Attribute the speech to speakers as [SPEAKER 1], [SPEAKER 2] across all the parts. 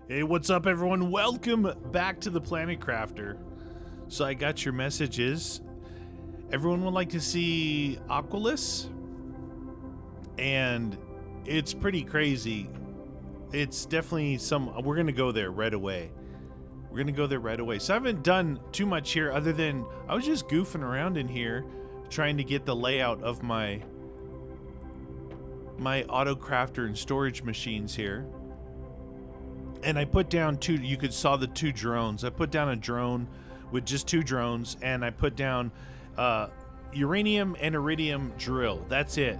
[SPEAKER 1] Hey, what's up, everyone? Welcome back to the Planet Crafter. So I got your messages. Everyone would like to see Aqualus, and it's pretty crazy. It's definitely we're gonna go there right away. So I haven't done too much here other than I was just goofing around in here trying to get the layout of my auto crafter and storage machines here. And I put down saw the two drones. I put down a drone with just two drones, and I put down uranium and iridium drill. That's it.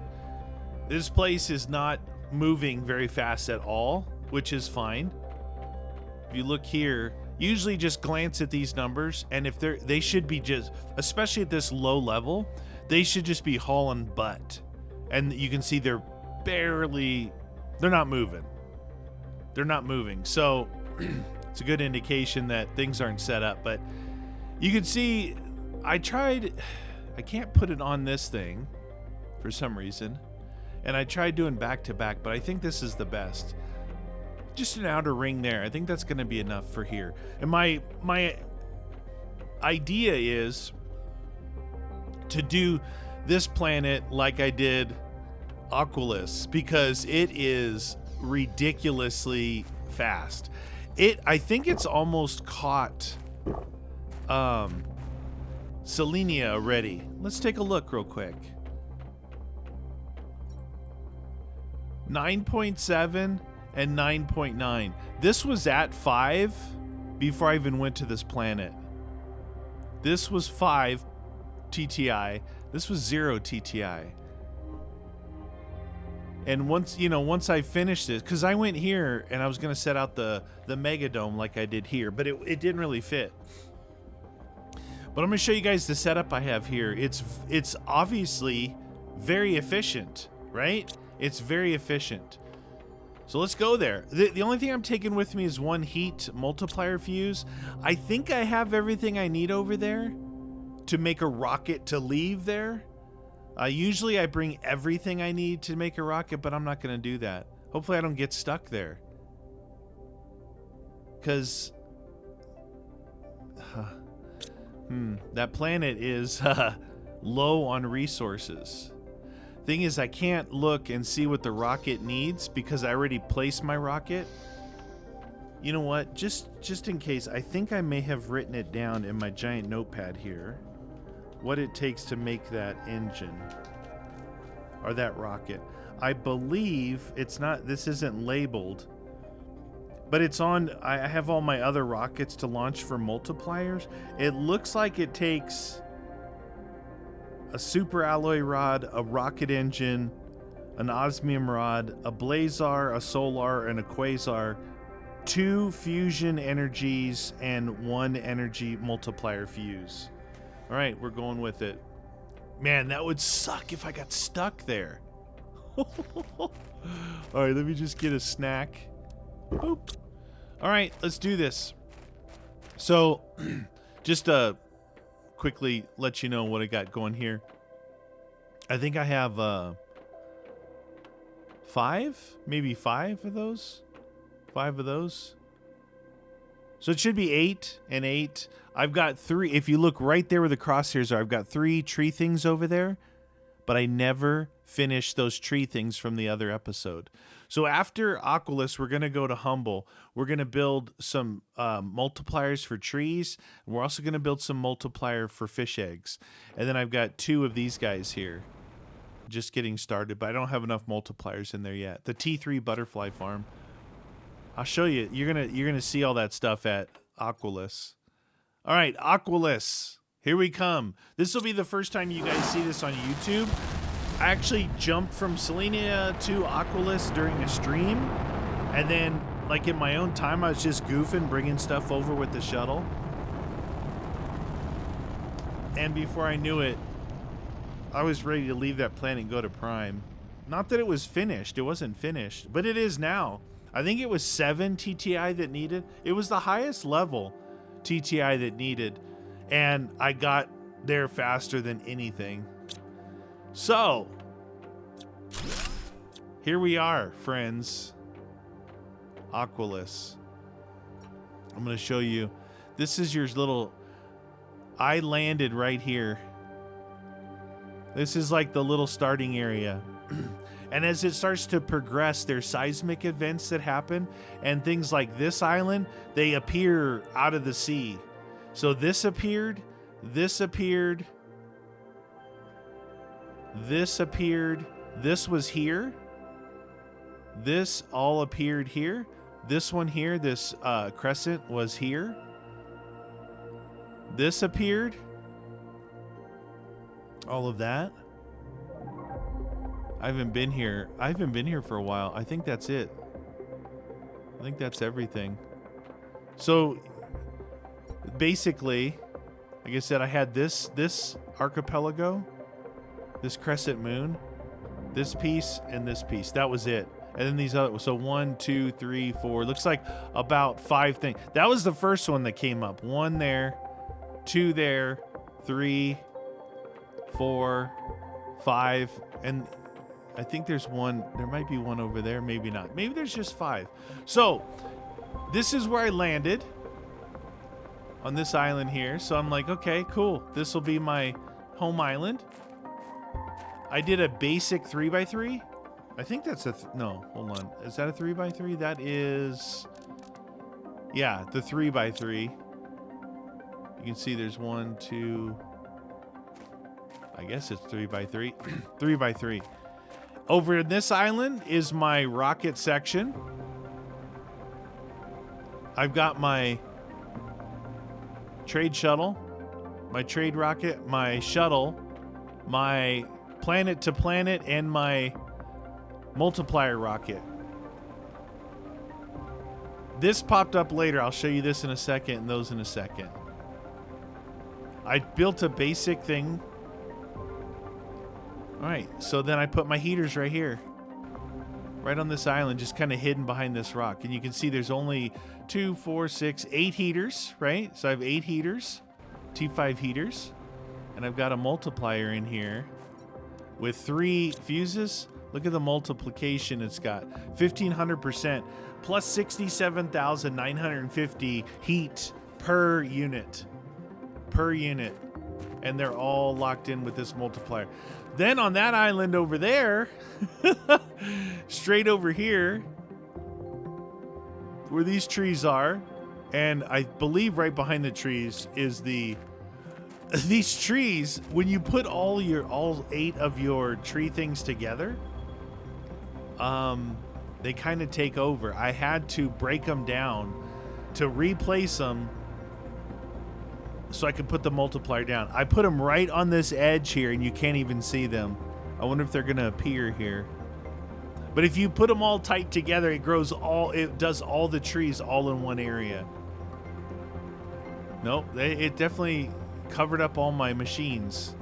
[SPEAKER 1] This place is not moving very fast at all, which is fine. If you look here, usually just glance at these numbers, and if they should be just, especially at this low level, they should just be hauling butt. And you can see they're not moving. They're not moving. So it's a good indication that things aren't set up. But you can see I can't put it on this thing for some reason. And I tried doing back to back, but I think this is the best. Just an outer ring there. I think that's going to be enough for here. And my idea is to do this planet like I did Aqualus, because it is ridiculously fast. I think it's almost caught Selenia already. Let's take a look real quick. 9.7 and 9.9. This was at 5 before I even went to this planet. This was 5 TTI. This was 0 TTI. And once I finished it, because I went here and I was going to set out the mega dome like I did here, but it didn't really fit. But I'm going to show you guys the setup I have here. It's obviously very efficient, right? It's very efficient. So let's go there. The only thing I'm taking with me is one heat multiplier fuse. I think I have everything I need over there to make a rocket to leave there. Usually I bring everything I need to make a rocket, but I'm not going to do that. Hopefully I don't get stuck there. Because that planet is low on resources. Thing is, I can't look and see what the rocket needs because I already placed my rocket. You know what? Just in case, I think I may have written it down in my giant notepad here. What it takes to make that engine or that rocket. I believe this isn't labeled, but it's on. I have all my other rockets to launch for multipliers. It looks like it takes a super alloy rod, a rocket engine, an osmium rod, a blazar, a solar, and a quasar, 2 fusion energies, and 1 energy multiplier fuse. All right, we're going with it. Man, that would suck if I got stuck there. All right, let me just get a snack. Boop. All right, let's do this. So, just to quickly let you know what I got going here. I think I have 5, maybe 5 of those. 5 of those. So it should be 8 and 8. I've got 3. If you look right there where the crosshairs are, I've got 3 tree things over there, but I never finished those tree things from the other episode. So after Aqualus, we're going to go to Humble. We're going to build some multipliers for trees. And we're also going to build some multiplier for fish eggs. And then I've got 2 of these guys here. Just getting started, but I don't have enough multipliers in there yet. The T3 butterfly farm. I'll show you. You're gonna see all that stuff at Aqualus. All right, Aqualus. Here we come. This will be the first time you guys see this on YouTube. I actually jumped from Selenia to Aqualus during a stream, and then, like, in my own time, I was just goofing, bringing stuff over with the shuttle. And before I knew it, I was ready to leave that planet and go to Prime. Not that it was finished. It wasn't finished, but it is now. I think it was 7 TTI that needed. It was the highest level TTI that needed, and I got there faster than anything. So, here we are, friends. Aqualus. I'm going to show you. This is your little... I landed right here. This is like the little starting area. And as it starts to progress, there's seismic events that happen. And things like this island, they appear out of the sea. So this appeared. This appeared. This appeared. This was here. This all appeared here. This one here, this crescent was here. This appeared. All of that. I haven't been here. I haven't been here for a while. I think that's it. I think that's everything. So basically, like I said, I had this archipelago, this crescent moon, this piece, and this piece. That was it. And then these other, so 1, 2, 3, 4, looks like about 5 things. That was the first one that came up. 1 there, 2 there, 3, 4, 5, and I think there's one, there might be one over there, maybe not. Maybe there's just 5. So this is where I landed on this island here. So I'm like, okay, cool. This will be my home island. I did a basic 3x3. I think that's a, no, hold on. Is that a 3x3? That is, yeah, the 3x3. You can see there's 1, 2, I guess it's 3x3. 3x3. Over in this island is my rocket section. I've got my trade shuttle, my trade rocket, my shuttle, my planet to planet, and my multiplier rocket. This popped up later. I'll show you this in a second and those in a second. I built a basic thing. All right, so then I put my heaters right here, right on this island, just kind of hidden behind this rock. And you can see there's only 2, 4, 6, 8 heaters, right? So I have 8 heaters, T5 heaters, and I've got a multiplier in here with 3 fuses. Look at the multiplication it's got. 1,500% plus 67,950 heat per unit. Per unit. And they're all locked in with this multiplier. Then on that island over there, straight over here, where these trees are, and I believe right behind the trees is these trees, when you put all 8 of your tree things together, they kind of take over. I had to break them down to replace them so I could put the multiplier down. I put them right on this edge here and you can't even see them. I wonder if they're gonna appear here. But if you put them all tight together, it does all the trees all in one area. Nope, it definitely covered up all my machines.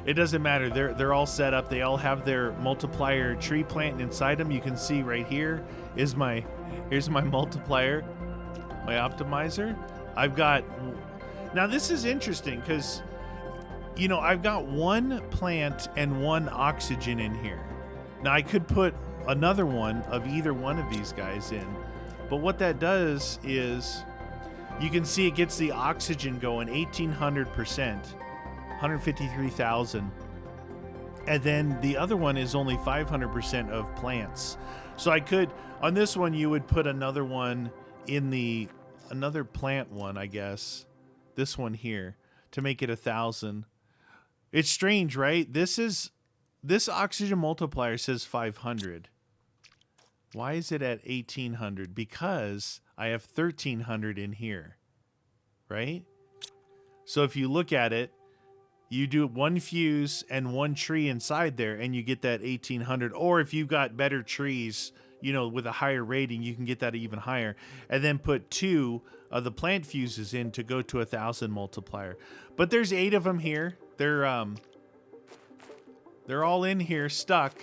[SPEAKER 1] It doesn't matter, they're all set up. They all have their multiplier tree plant inside them. You can see right here is here's my multiplier, my optimizer. I've got, now this is interesting because, you know, I've got 1 plant and 1 oxygen in here. Now I could put another one of either one of these guys in, but what that does is you can see it gets the oxygen going 1,800%, 153,000. And then the other one is only 500% of plants. So I could, on this one, you would put another one in another plant one, I guess. This one here to make it 1,000. It's strange, right? This oxygen multiplier says 500. Why is it at 1,800? Because I have 1,300 in here, right? So if you look at it, you do 1 fuse and 1 tree inside there and you get that 1,800. Or if you've got better trees, you know, with a higher rating, you can get that even higher. And then put 2 of the plant fuses in to go to 1,000 multiplier. But there's 8 of them here. They're all in here stuck.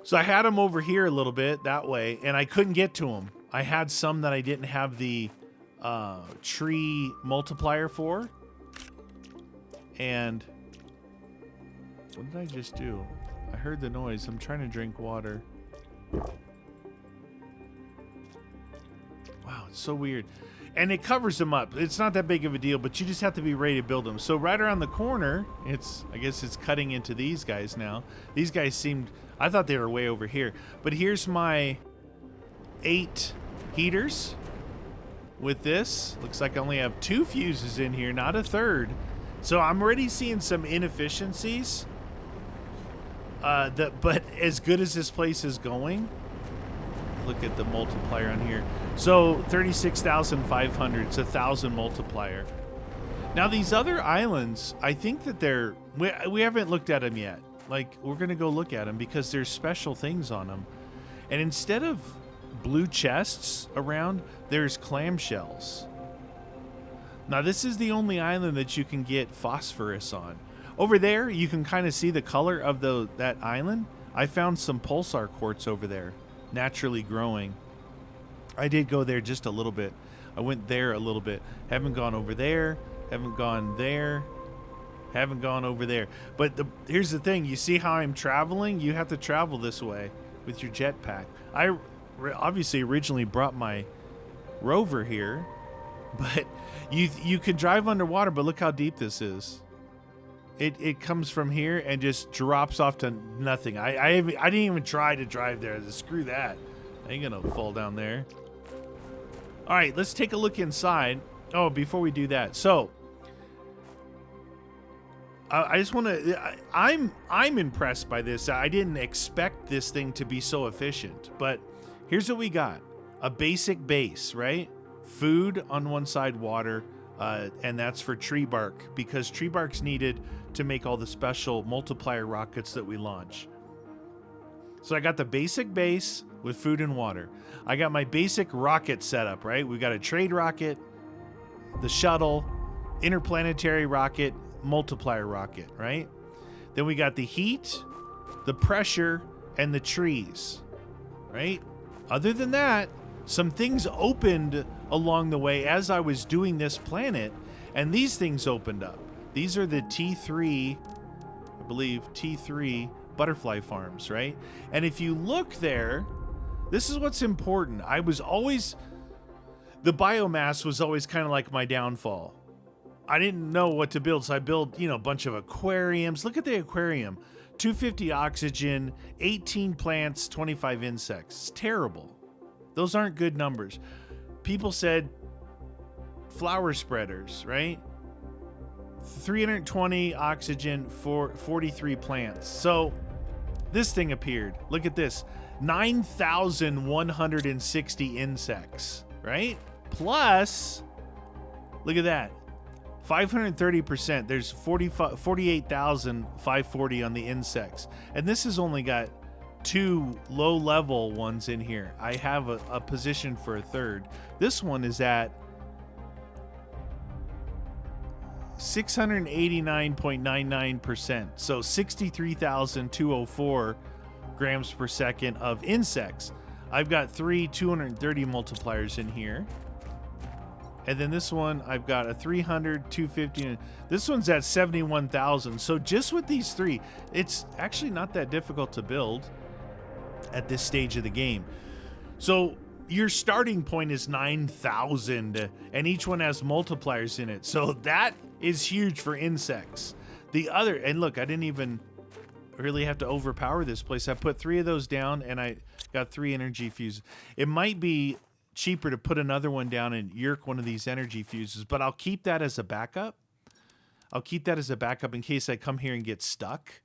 [SPEAKER 1] So I had them over here a little bit that way, and I couldn't get to them. I had some that I didn't have the tree multiplier for. And what did I just do? I heard the noise. I'm trying to drink water. Wow, it's so weird. And it covers them up. It's not that big of a deal, but you just have to be ready to build them. So right around the corner, I guess it's cutting into these guys now. These guys seemed, I thought they were way over here. But here's my 8 heaters with this. Looks like I only have 2 fuses in here, not a third. So I'm already seeing some inefficiencies. But as good as this place is going, look at the multiplier on here. So 36,500. It's 1,000 multiplier. Now these other islands, I think that we haven't looked at them yet. Like, we're gonna go look at them because there's special things on them. And instead of blue chests around, there's clamshells. Now this is the only island that you can get phosphorus on. Over there, you can kind of see the color of that island. I found some pulsar quartz over there, naturally growing. I did go there just a little bit. I went there a little bit. Haven't gone over there. Haven't gone there. Haven't gone over there. But here's the thing. You see how I'm traveling? You have to travel this way with your jetpack. I obviously originally brought my rover here, but you could drive underwater, but look how deep this is. It comes from here and just drops off to nothing. I didn't even try to drive there. Screw that. I ain't gonna fall down there. All right, let's take a look inside. Oh, before we do that, so I just want to. I'm impressed by this. I didn't expect this thing to be so efficient, but here's what we got: a basic base, right? Food on one side, water, and that's for tree bark because tree bark's needed to make all the special multiplier rockets that we launch. So I got the basic base with food and water. I got my basic rocket setup, right? We got a trade rocket, the shuttle, interplanetary rocket, multiplier rocket, right? Then we got the heat, the pressure, and the trees, right? Other than that, some things opened along the way as I was doing this planet, and these things opened up. These are the T3, I believe, T3 butterfly farms, right? And if you look there, this is what's important. The biomass was always kind of like my downfall. I didn't know what to build, so I built, a bunch of aquariums. Look at the aquarium. 250 oxygen, 18 plants, 25 insects. It's terrible. Those aren't good numbers. People said flower spreaders, right? 320 oxygen for 43 plants. So this thing appeared. Look at this. 9,160 insects, right? Plus, look at that. 530%. There's 48,540 on the insects. And this has only got 2 low-level ones in here. I have a position for a third. This one is at 689.99%. So 63,204 grams per second of insects. I've got 3 230 multipliers in here. And then this one, I've got a 300, 250. This one's at 71,000. So just with these 3, it's actually not that difficult to build at this stage of the game. So your starting point is 9,000, and each one has multipliers in it. So that is huge for insects. And look, I didn't even really have to overpower this place. I put 3 of those down, and I got 3 energy fuses. It might be cheaper to put another one down and yerk one of these energy fuses, but I'll keep that as a backup. I'll keep that as a backup in case I come here and get stuck.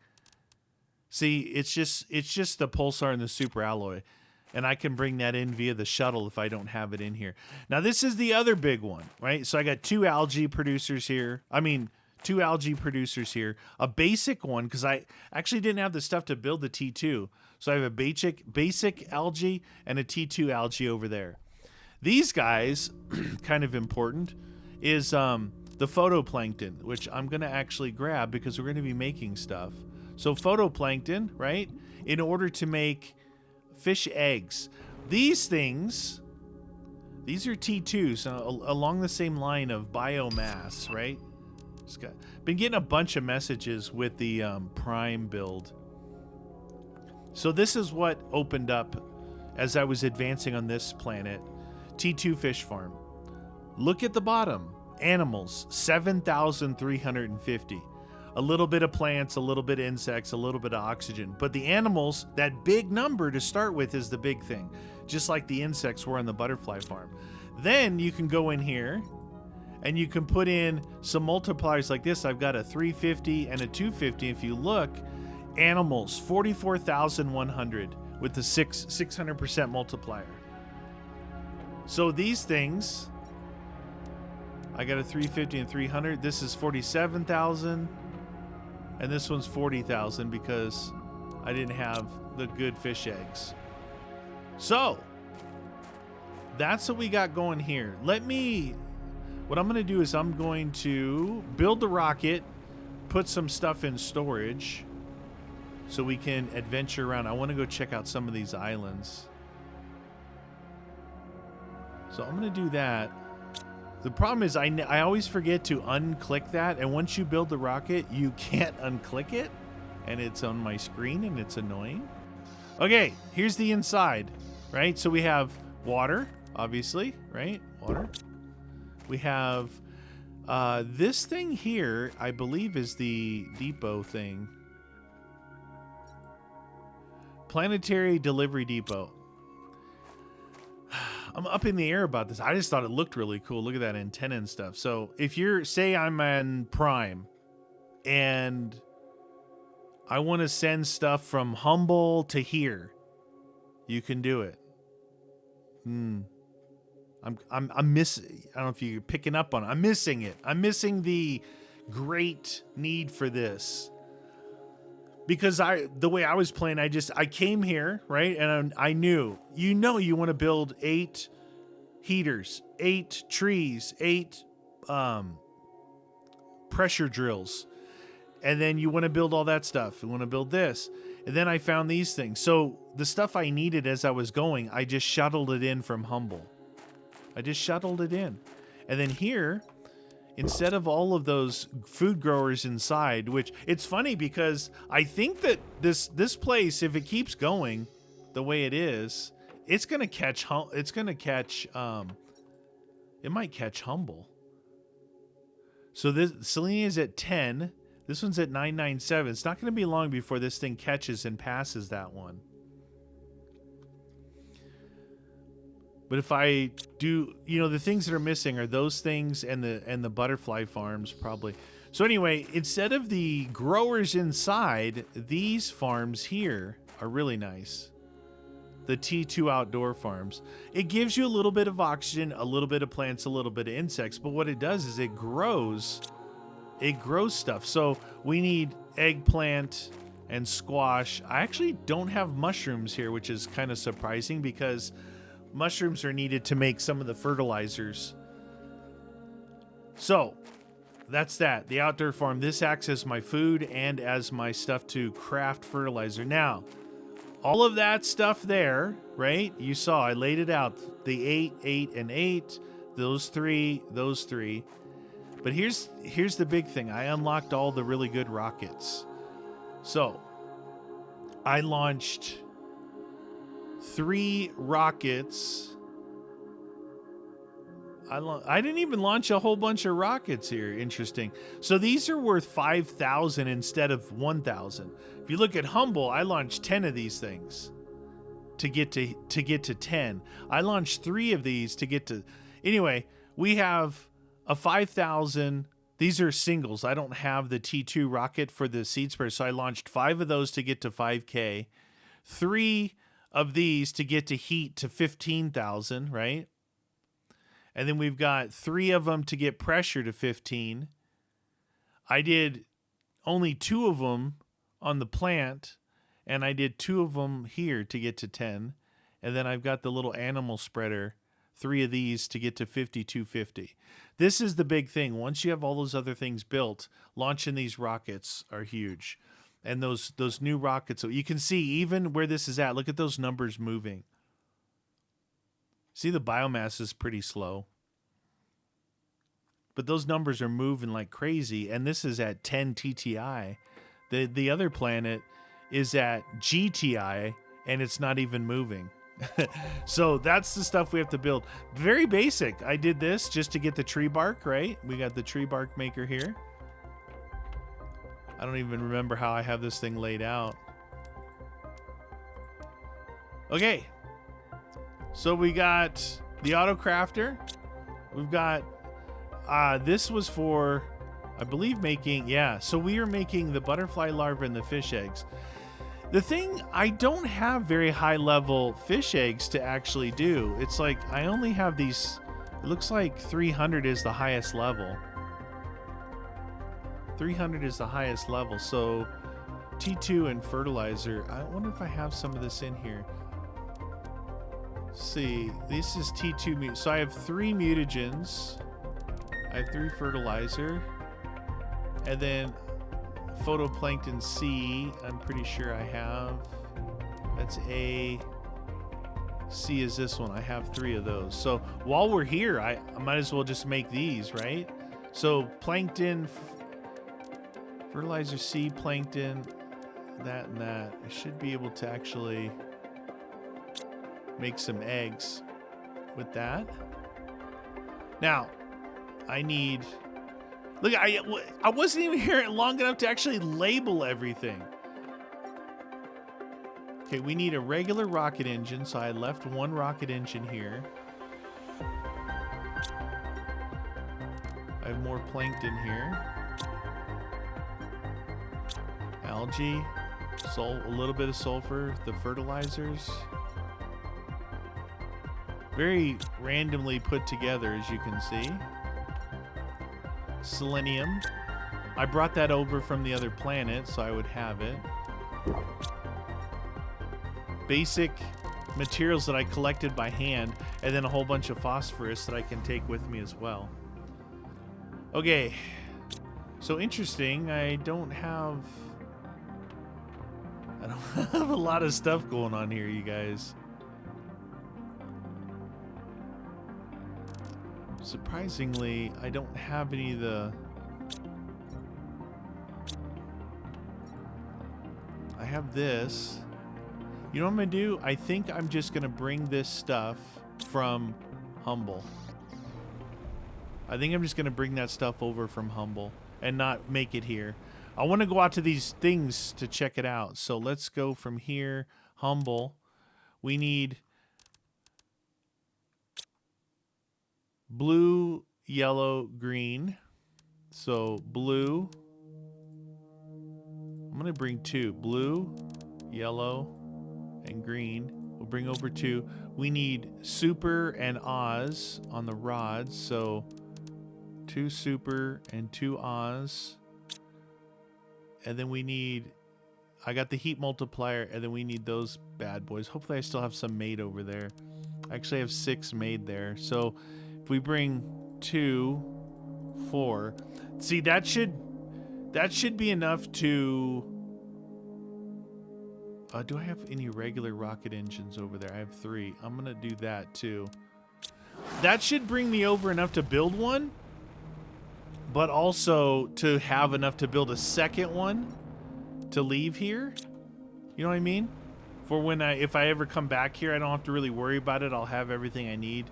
[SPEAKER 1] See, it's just the pulsar and the super alloy, and I can bring that in via the shuttle if I don't have it in here. Now this is the other big one, right? So I got 2 algae producers here. 2 algae producers here. A basic one, because I actually didn't have the stuff to build the T2. So I have a basic algae and a T2 algae over there. These guys, kind of important, is the photoplankton, which I'm going to actually grab because we're going to be making stuff. So photoplankton, right? In order to make fish eggs. These things, these are T2s along the same line of biomass, right? Been getting a bunch of messages with the Prime build. So this is what opened up as I was advancing on this planet. T2 fish farm. Look at the bottom. Animals, 7,350. A little bit of plants, a little bit of insects, a little bit of oxygen. But the animals, that big number to start with is the big thing. Just like the insects were on the butterfly farm. Then you can go in here and you can put in some multipliers like this. I've got a 350 and a 250. If you look, animals, 44,100 with the 600% multiplier. So these things, I got a 350 and 300. This is 47,000. And this one's 40,000 because I didn't have the good fish eggs. So that's what we got going here. What I'm going to do is I'm going to build the rocket, put some stuff in storage so we can adventure around. I want to go check out some of these islands. So I'm going to do that. The problem is I always forget to unclick that, and once you build the rocket, you can't unclick it, and it's on my screen, and it's annoying. Okay, here's the inside, right? So we have water, obviously, right? Water. We have this thing here, I believe is the depot thing. Planetary Delivery Depot. I'm up in the air about this. I just thought it looked really cool. Look at that antenna and stuff. So if say I'm on Prime and I want to send stuff from Humble to here, you can do it. I'm missing. I don't know if you're picking up on it. I'm missing it. I'm missing the great need for this. Because the way I was playing, I came here, right? And I knew, you want to build 8 heaters, 8 trees, 8 pressure drills. And then you want to build all that stuff. You want to build this. And then I found these things. So the stuff I needed as I was going, I just shuttled it in from Humble. I just shuttled it in. And then here, instead of all of those food growers inside, which it's funny because I think that this place, if it keeps going the way it is, it might catch Humble. So this Selenia is at 10. This one's at 997. It's not going to be long before this thing catches and passes that one. But if I do, the things that are missing are those things and the butterfly farms probably. So anyway, instead of the growers inside, these farms here are really nice. The T2 outdoor farms. It gives you a little bit of oxygen, a little bit of plants, a little bit of insects. But what it does is it grows stuff. So we need eggplant and squash. I actually don't have mushrooms here, which is kind of surprising because mushrooms are needed to make some of the fertilizers. So that's that. The outdoor farm. This acts as my food and as my stuff to craft fertilizer. Now, all of that stuff there, right? You saw I laid it out. The 8, 8, and 8. Those three. But here's the big thing. I unlocked all the really good rockets. So I launched 3 rockets. I didn't even launch a whole bunch of rockets here. Interesting. So these are worth 5,000 instead of 1,000. If you look at Humble, I launched 10 of these things to get to 10. I launched 3 of these to get to. Anyway, we have a 5,000. These are singles. I don't have the T2 rocket for the seed spreader, so I launched 5 of those to get to 5K. 3 of these to get to heat to 15,000, right? And then we've got 3 of them to get pressure to 15. I did only 2 of them on the plant, and I did 2 of them here to get to 10. And then I've got the little animal spreader, 3 of these to get to 5250. This is the big thing. Once you have all those other things built, launching these rockets are huge. And those new rockets, so you can see even where this is at. Look at those numbers moving. See, the biomass is pretty slow. But those numbers are moving like crazy, and this is at 10 TTI. The other planet is at GTI, and it's not even moving. So that's the stuff we have to build. Very basic. I did this just to get the tree bark, right? We got the tree bark maker here. I don't even remember how I have this thing laid out. Okay. So we got the auto crafter. We've got, this was for, I believe making, yeah. So we are making the butterfly larva and the fish eggs. The thing, I don't have very high level fish eggs to actually do. It's like, I only have these, it looks like 300 is the highest level. 300 is the highest level. So T2 and fertilizer. I wonder if I have some of this in here. Let's see, this is T2. So I have 3 mutagens. I have 3 fertilizer. And then photoplankton C, I'm pretty sure I have. That's A. C is this one. I have 3 of those. So while we're here, I might as well just make these, right? So plankton, fertilizer C, plankton, that and that. I should be able to actually make some eggs with that. Now, I need... Look, I wasn't even here long enough to actually label everything. Okay, we need a regular rocket engine, so I left 1 rocket engine here. I have more plankton here. Algae, a little bit of sulfur, the fertilizers. Very randomly put together, as you can see. Selenium. I brought that over from the other planet, so I would have it. Basic materials that I collected by hand, and then a whole bunch of phosphorus that I can take with me as well. Okay. So interesting, I don't have a lot of stuff going on here, you guys. Surprisingly, I don't have any of the... I have this. You know what I'm gonna do? I think I'm just gonna bring this stuff from Humble. I think I'm just gonna bring that stuff over from Humble and not make it here. I want to go out to these things to check it out. So let's go from here, Humble. We need blue, yellow, green. So blue. I'm going to bring 2. Blue, yellow, and green. We'll bring over 2. We need super and Oz on the rods. So 2 super and 2 Oz. And then we need... I got the heat multiplier, and then we need those bad boys. Hopefully I still have some made over there. I actually have 6 made there. So if we bring 2, 4, see, that should be enough to... do I have any regular rocket engines over there? I have 3. I'm gonna do that too. That should bring me over enough to build one, but also to have enough to build a second one to leave here. You know what I mean? For when if I ever come back here, I don't have to really worry about it. I'll have everything I need.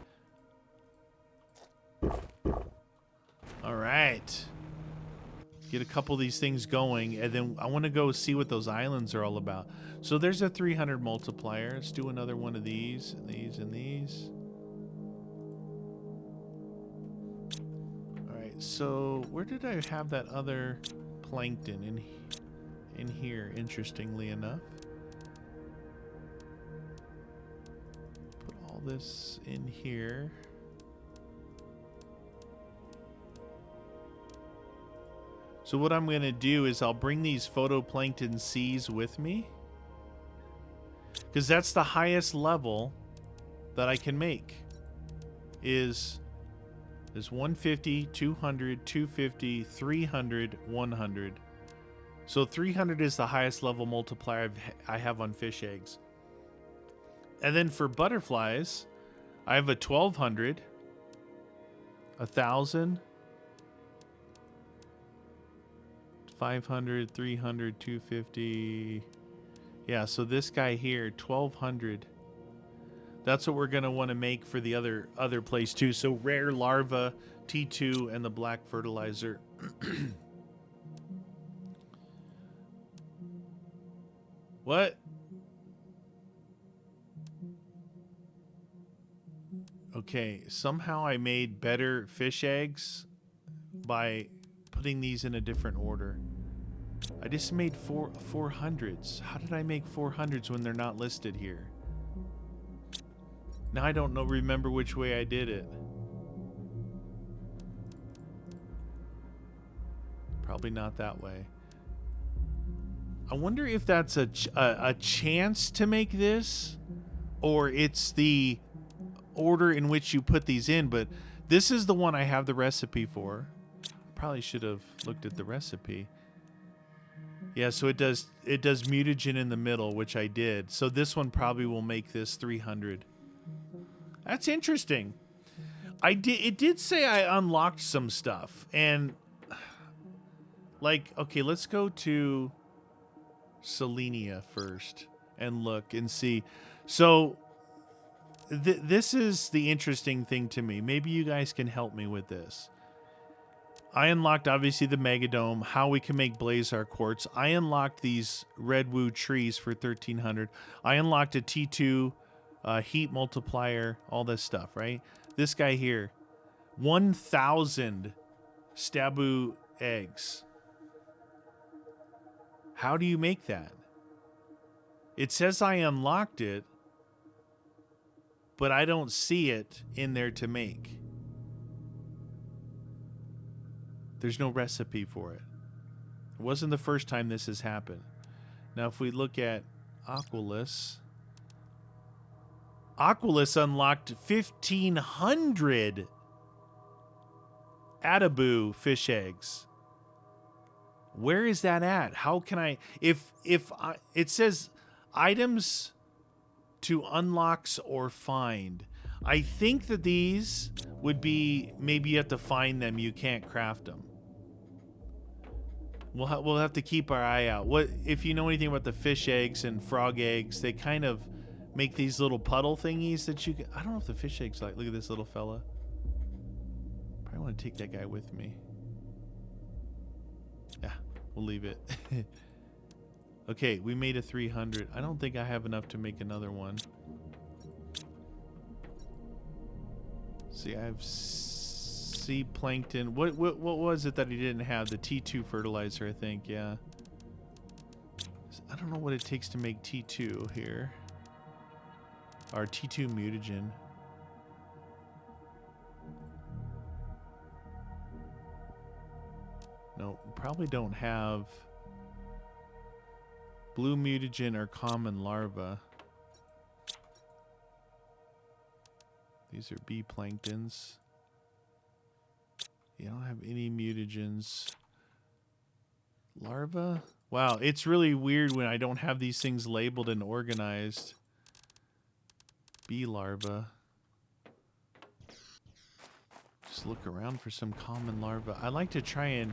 [SPEAKER 1] All right. Get a couple of these things going, and then I want to go see what those islands are all about. So there's a 300 multiplier. Let's do another one of these, and these, and these. All right, so where did I have that other plankton? In here, interestingly enough. Put all this in here. So what I'm going to do is I'll bring these photoplankton C's with me, because that's the highest level that I can make. There's 150, 200, 250, 300, 100. So 300 is the highest level multiplier I have on fish eggs. And then for butterflies, I have a 1200, 1000, 500, 300, 250. Yeah, so this guy here, 1200. That's what we're going to want to make for the other place too. So rare larva, T2, and the black fertilizer. What? Okay, somehow I made better fish eggs by putting these in a different order. I just made 400s. How did I make 400s when they're not listed here? Now I don't remember which way I did it. Probably not that way. I wonder if that's a chance to make this, or it's the order in which you put these in, but this is the one I have the recipe for. Probably should have looked at the recipe. Yeah, so it does mutagen in the middle, which I did. So this one probably will make this 300. That's interesting. It did say I unlocked some stuff, and like, okay, let's go to Selenia first and look and see. So this is the interesting thing to me. Maybe you guys can help me with this. I unlocked, obviously, the Megadome, how we can make Blazar Quartz. I unlocked these Redwood trees for 1,300. I unlocked a T2 heat multiplier, all this stuff, right? This guy here, 1,000 Stabu eggs. How do you make that? It says I unlocked it, but I don't see it in there to make. There's no recipe for it. It wasn't the first time this has happened. Now, if we look at Aqualus, Aqualus unlocked 1,500 Atabu fish eggs. Where is that at? How can I, it says items to unlocks or find. I think that these would be, maybe you have to find them, you can't craft them. We'll have to keep our eye out. What if you know anything about the fish eggs and frog eggs? They kind of make these little puddle thingies that you can, I don't know if the fish eggs like. Look at this little fella. Probably want to take that guy with me. Yeah, we'll leave it. Okay, we made a 300. I don't think I have enough to make another one. See, I have sea plankton. What was it that he didn't have? The T2 fertilizer, I think. Yeah. I don't know what it takes to make T2 here. Or T2 mutagen. No, probably don't have blue mutagen or common larva. These are bee planktons. You don't have any mutagens. Larva? Wow, it's really weird when I don't have these things labeled and organized. Bee larva. Just look around for some common larva. I like to try and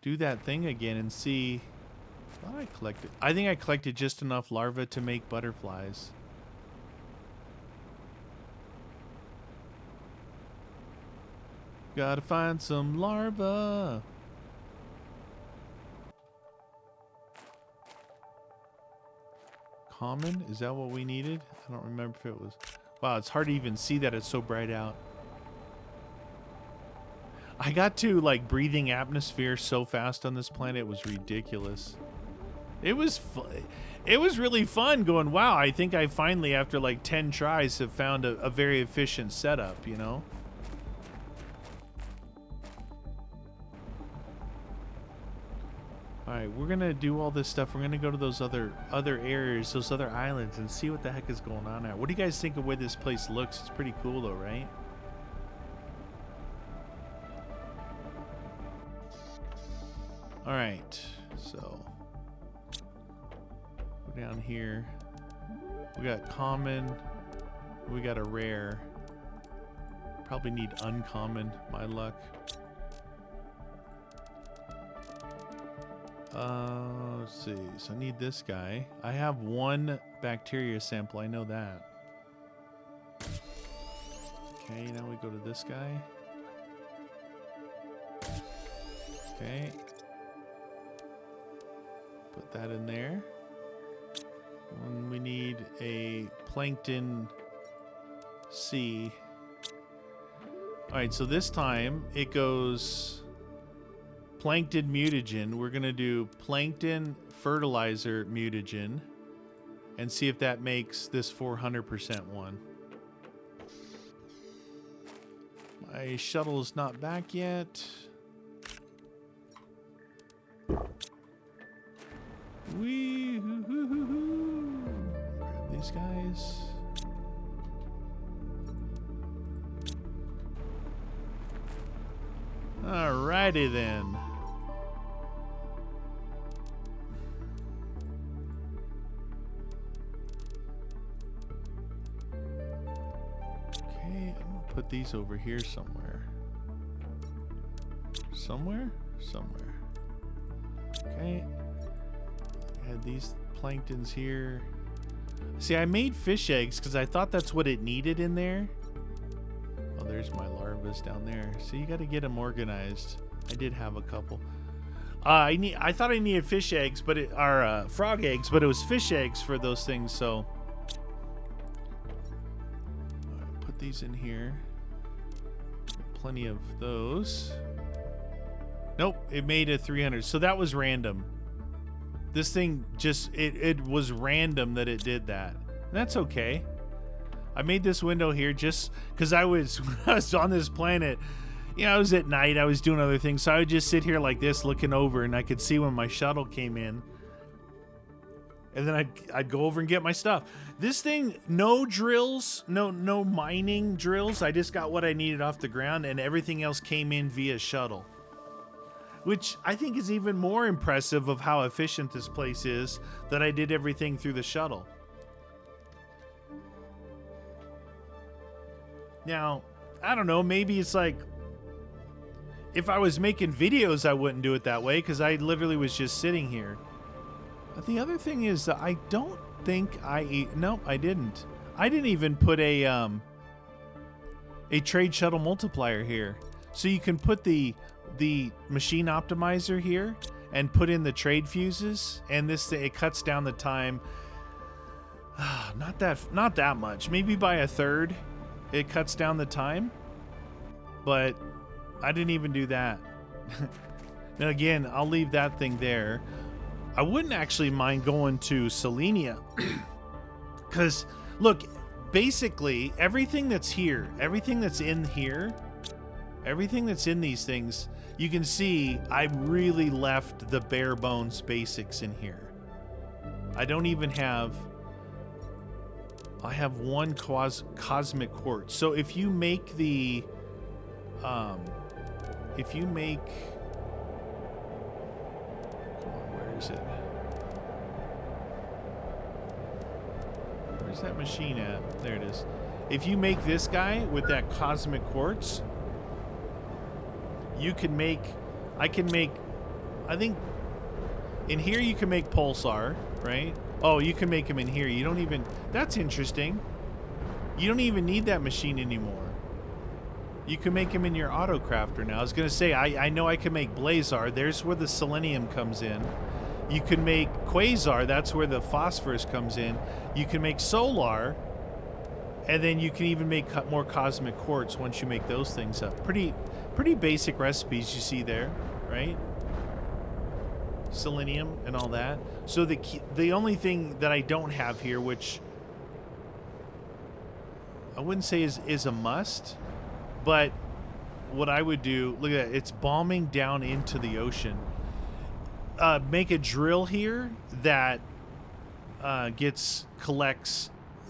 [SPEAKER 1] do that thing again and see. What I collected? I think I collected just enough larvae to make butterflies. Gotta find some larvae. Common? Is that what we needed? I don't remember if it was. Wow, it's hard to even see that. It's so bright out. I got to like breathing atmosphere so fast on this planet. It was ridiculous. It was really fun going, wow, I think I finally, after like 10 tries, have found a very efficient setup, you know? Alright, we're gonna do all this stuff. We're gonna go to those other areas, those other islands, and see what the heck is going on there. What do you guys think of the way this place looks? It's pretty cool though, right? Alright, so go down here. We got common, we got a rare. Probably need uncommon, my luck. Let's see. So I need this guy. I have one bacteria sample. I know that. Okay, now we go to this guy. Okay. Put that in there. And we need a plankton C. Alright, so this time it goes plankton mutagen. We're going to do plankton fertilizer mutagen and see if that makes this 400% one. My shuttle is not back yet. Wee hoo hoo hoo hoo. Grab these guys. Alrighty then. Okay, I'm gonna put these over here somewhere. Somewhere? Okay. Had these planktons here. See, I made fish eggs because I thought that's what it needed in there. Oh, there's my larvas down there. So you got to get them organized. I did have a couple. I thought I needed fish eggs, but it are frog eggs, but it was fish eggs for those things. So put these in here. Got plenty of those. Nope, it made a 300. So that was random. This thing just, it was random that it did that. And that's okay. I made this window here just because I was on this planet. You know, I was at night. I was doing other things. So I would just sit here like this looking over, and I could see when my shuttle came in. And then I'd go over and get my stuff. This thing, no drills, no mining drills. I just got what I needed off the ground, and everything else came in via shuttle. Which I think is even more impressive of how efficient this place is, that I did everything through the shuttle. Now, I don't know, maybe it's like, if I was making videos, I wouldn't do it that way, because I literally was just sitting here. But the other thing is that I don't think nope, I didn't. I didn't even put a trade shuttle multiplier here. So you can put the machine optimizer here and put in the trade fuses, and it cuts down the time. Not that much, maybe by a third. It cuts down the time, but I didn't even do that. Now again, I'll leave that thing there. I wouldn't actually mind going to Selenia, because look, basically everything that's here, everything that's in here, everything that's in these things, you can see I really left the bare bones basics in here. I don't even have, I have one cosmic quartz. So if you make the, come on, where is it? Where's that machine at? There it is. If you make this guy with that cosmic quartz, you can make, I think in here you can make pulsar, right? Oh, you can make them in here. You don't even, that's interesting. You don't even need that machine anymore. You can make them in your auto crafter now. I was gonna say, I know I can make blazar. There's where the selenium comes in. You can make quasar. That's where the phosphorus comes in. You can make solar, and then you can even make more cosmic quartz once you make those things up. Pretty basic recipes you see there, right? Selenium and all that. So the only thing that I don't have here, which I wouldn't say is a must, but what I would do, look at that, it's bombing down into the ocean. Make a drill here that collects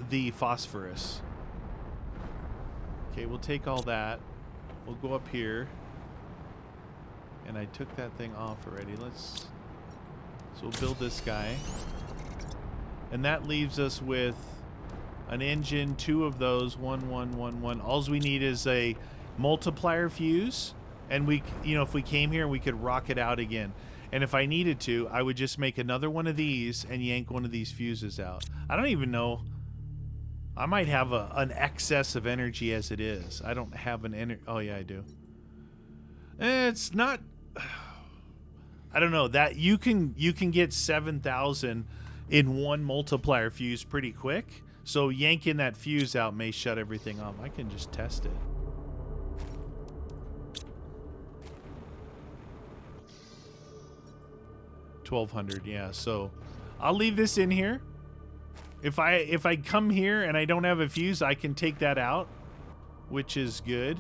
[SPEAKER 1] the phosphorus. Okay, we'll take all that. We'll go up here. And I took that thing off already. So we'll build this guy. And that leaves us with an engine, 2 of those, 1, 1, 1, 1. All we need is a multiplier fuse. And we, if we came here, we could rock it out again. And if I needed to, I would just make another one of these and yank one of these fuses out. I don't even know I might have an excess of energy as it is. I don't have an energy. Oh yeah, I do. It's not. I don't know that you can get 7,000 in one multiplier fuse pretty quick. So yanking that fuse out may shut everything off. I can just test it. $1,200, yeah. So I'll leave this in here. If I come here and I don't have a fuse, I can take that out, which is good.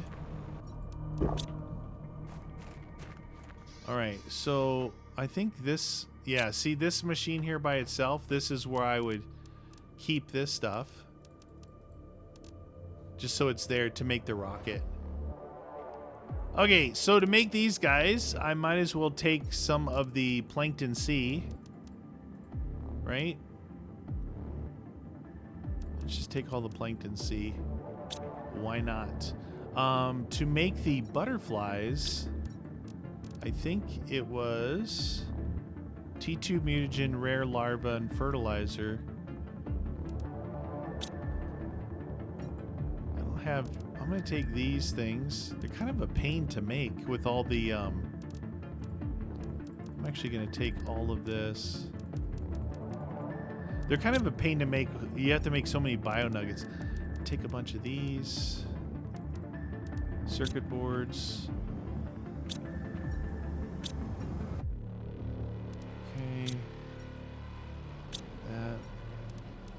[SPEAKER 1] All right, so I think this, yeah, see this machine here by itself, this is where I would keep this stuff. Just so it's there to make the rocket. Okay, so to make these guys, I might as well take some of the plankton C, right? Let's just take all the plankton C. Why not? To make the butterflies, I think it was T2 mutagen, rare larva, and fertilizer. I don't have... I'm going to take these things. They're kind of a pain to make with all the... I'm actually going to take all of this. They're kind of a pain to make. You have to make so many bio nuggets. Take a bunch of these. Circuit boards. Okay. That.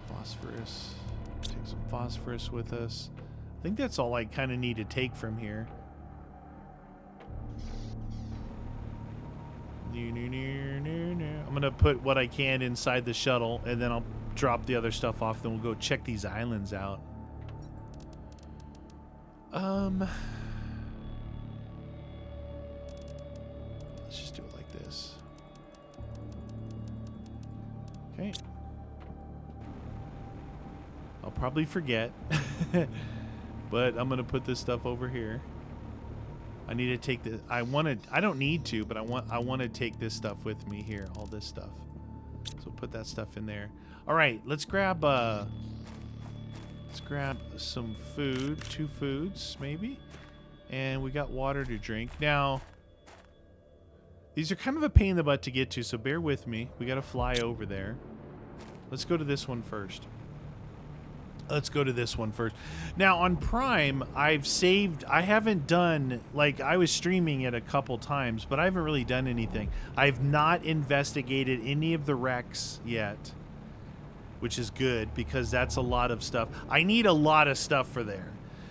[SPEAKER 1] Phosphorus. Take some phosphorus with us. I think that's all I kind of need to take from here. I'm going to put what I can inside the shuttle, and then I'll drop the other stuff off. Then we'll go check these islands out. Let's just do it like this. Okay. I'll probably forget. But I'm going to put this stuff over here. I need to take the... I don't need to, but I want to take this stuff with me here. All this stuff. So put that stuff in there. All right, let's grab some food. 2 foods, maybe. And we got water to drink. Now, these are kind of a pain in the butt to get to, so bear with me. We got to fly over there. Let's go to this one first. Now, on Prime, I've saved... I haven't done... Like, I was streaming it a couple times, but I haven't really done anything. I've not investigated any of the wrecks yet, which is good, because that's a lot of stuff. I need a lot of stuff for there.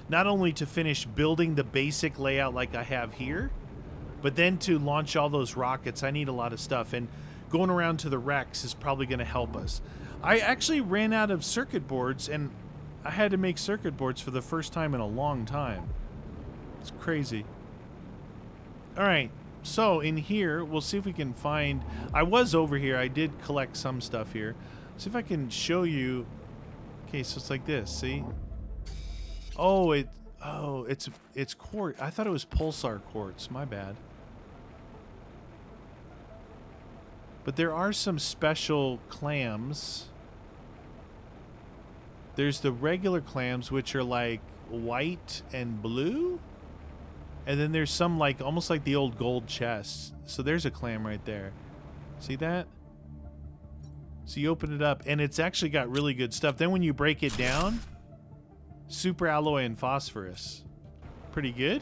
[SPEAKER 1] Not only to finish building the basic layout like I have here, but then to launch all those rockets, I need a lot of stuff. And going around to the wrecks is probably going to help us. I actually ran out of circuit boards, and... I had to make circuit boards for the first time in a long time. It's crazy. Alright, so in here, we'll see if we can find... I was over here. I did collect some stuff here. See if I can show you... Okay, so it's like this, see? Oh, it's quartz. I thought it was pulsar quartz. My bad. But there are some special clams... There's the regular clams, which are like white and blue. And then there's some like almost like the old gold chests. So there's a clam right there. See that? So you open it up and it's actually got really good stuff. Then when you break it down, super alloy and phosphorus. Pretty good.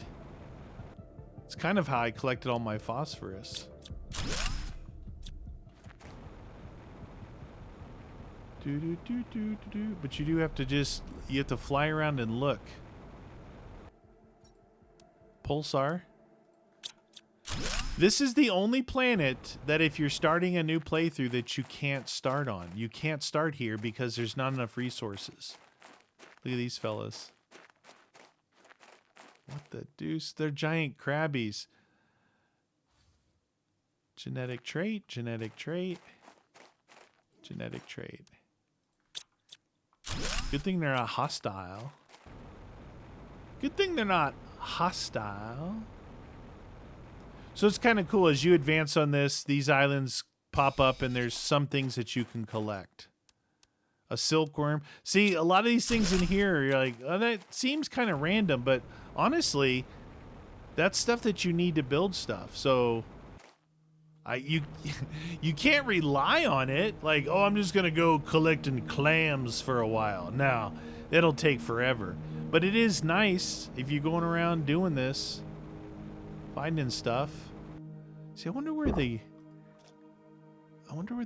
[SPEAKER 1] It's kind of how I collected all my phosphorus. But you do have to you have to fly around and look. Pulsar. This is the only planet that if you're starting a new playthrough that you can't start on. You can't start here because there's not enough resources. Look at these fellas. What the deuce? They're giant crabbies. Genetic trait, genetic trait, genetic trait. Good thing they're not hostile. Good thing they're not hostile. So it's kind of cool as you advance on this, these islands pop up and there's some things that you can collect. A silkworm. See, a lot of these things in here, you're like, oh, that seems kind of random, but honestly, that's stuff that you need to build stuff. So you can't rely on it. Like, oh, I'm just gonna go collecting clams for a while. No, it'll take forever. But it is nice if you're going around doing this, finding stuff. See, I wonder where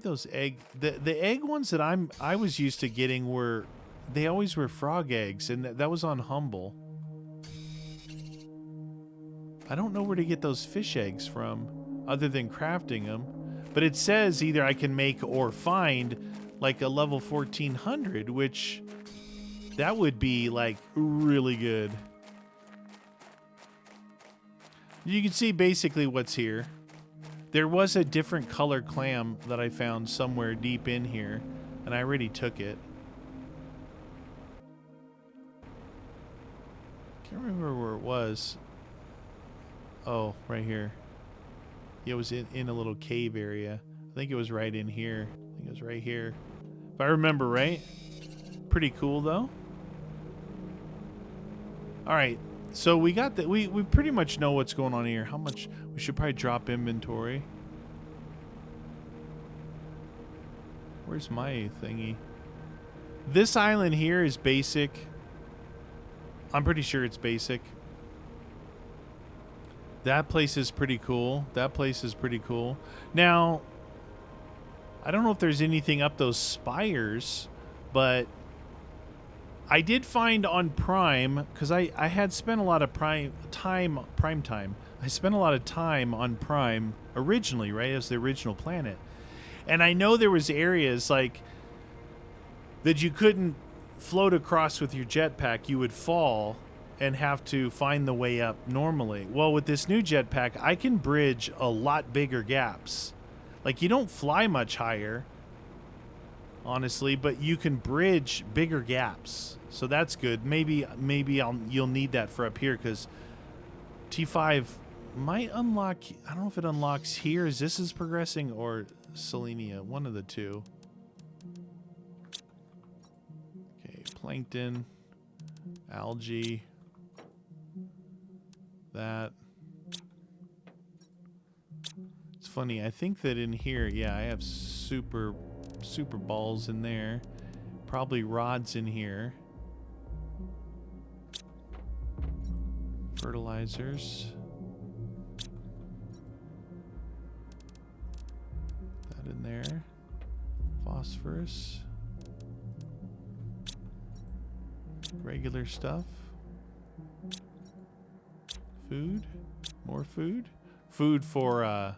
[SPEAKER 1] those the egg ones that I was used to getting were, they always were frog eggs, and that was on Humble. I don't know where to get those fish eggs from other than crafting them, but it says either I can make or find like a level 1400, which that would be like really good. You can see basically what's here. There was a different colored clam that I found somewhere deep in here, and I already took it. Can't remember where it was. Oh, right here. It was in a little cave area. I think it was right in here. I think it was right here. If I remember right. Pretty cool, though. All right. So we got that. We pretty much know what's going on here. How much? We should probably drop inventory. Where's my thingy? This island here is basic. I'm pretty sure it's basic. That place is pretty cool. That place is pretty cool. Now, I don't know if there's anything up those spires, but I did find on Prime, because I had spent a lot of Prime time. I spent a lot of time on Prime originally, right, as the original planet. And I know there was areas like that you couldn't float across with your jetpack. You would fall and have to find the way up normally. Well, with this new jetpack, I can bridge a lot bigger gaps. Like, you don't fly much higher, honestly, but you can bridge bigger gaps. So that's good. Maybe you'll need that for up here, because T5 might unlock. I don't know if it unlocks here as this is progressing, or Selenia, one of the two. Okay, plankton, algae, that. It's funny, I think that in here, yeah, I have super balls in there. Probably rods in here. Fertilizers. That in there. Phosphorus. Regular stuff. Food. More food. Food for,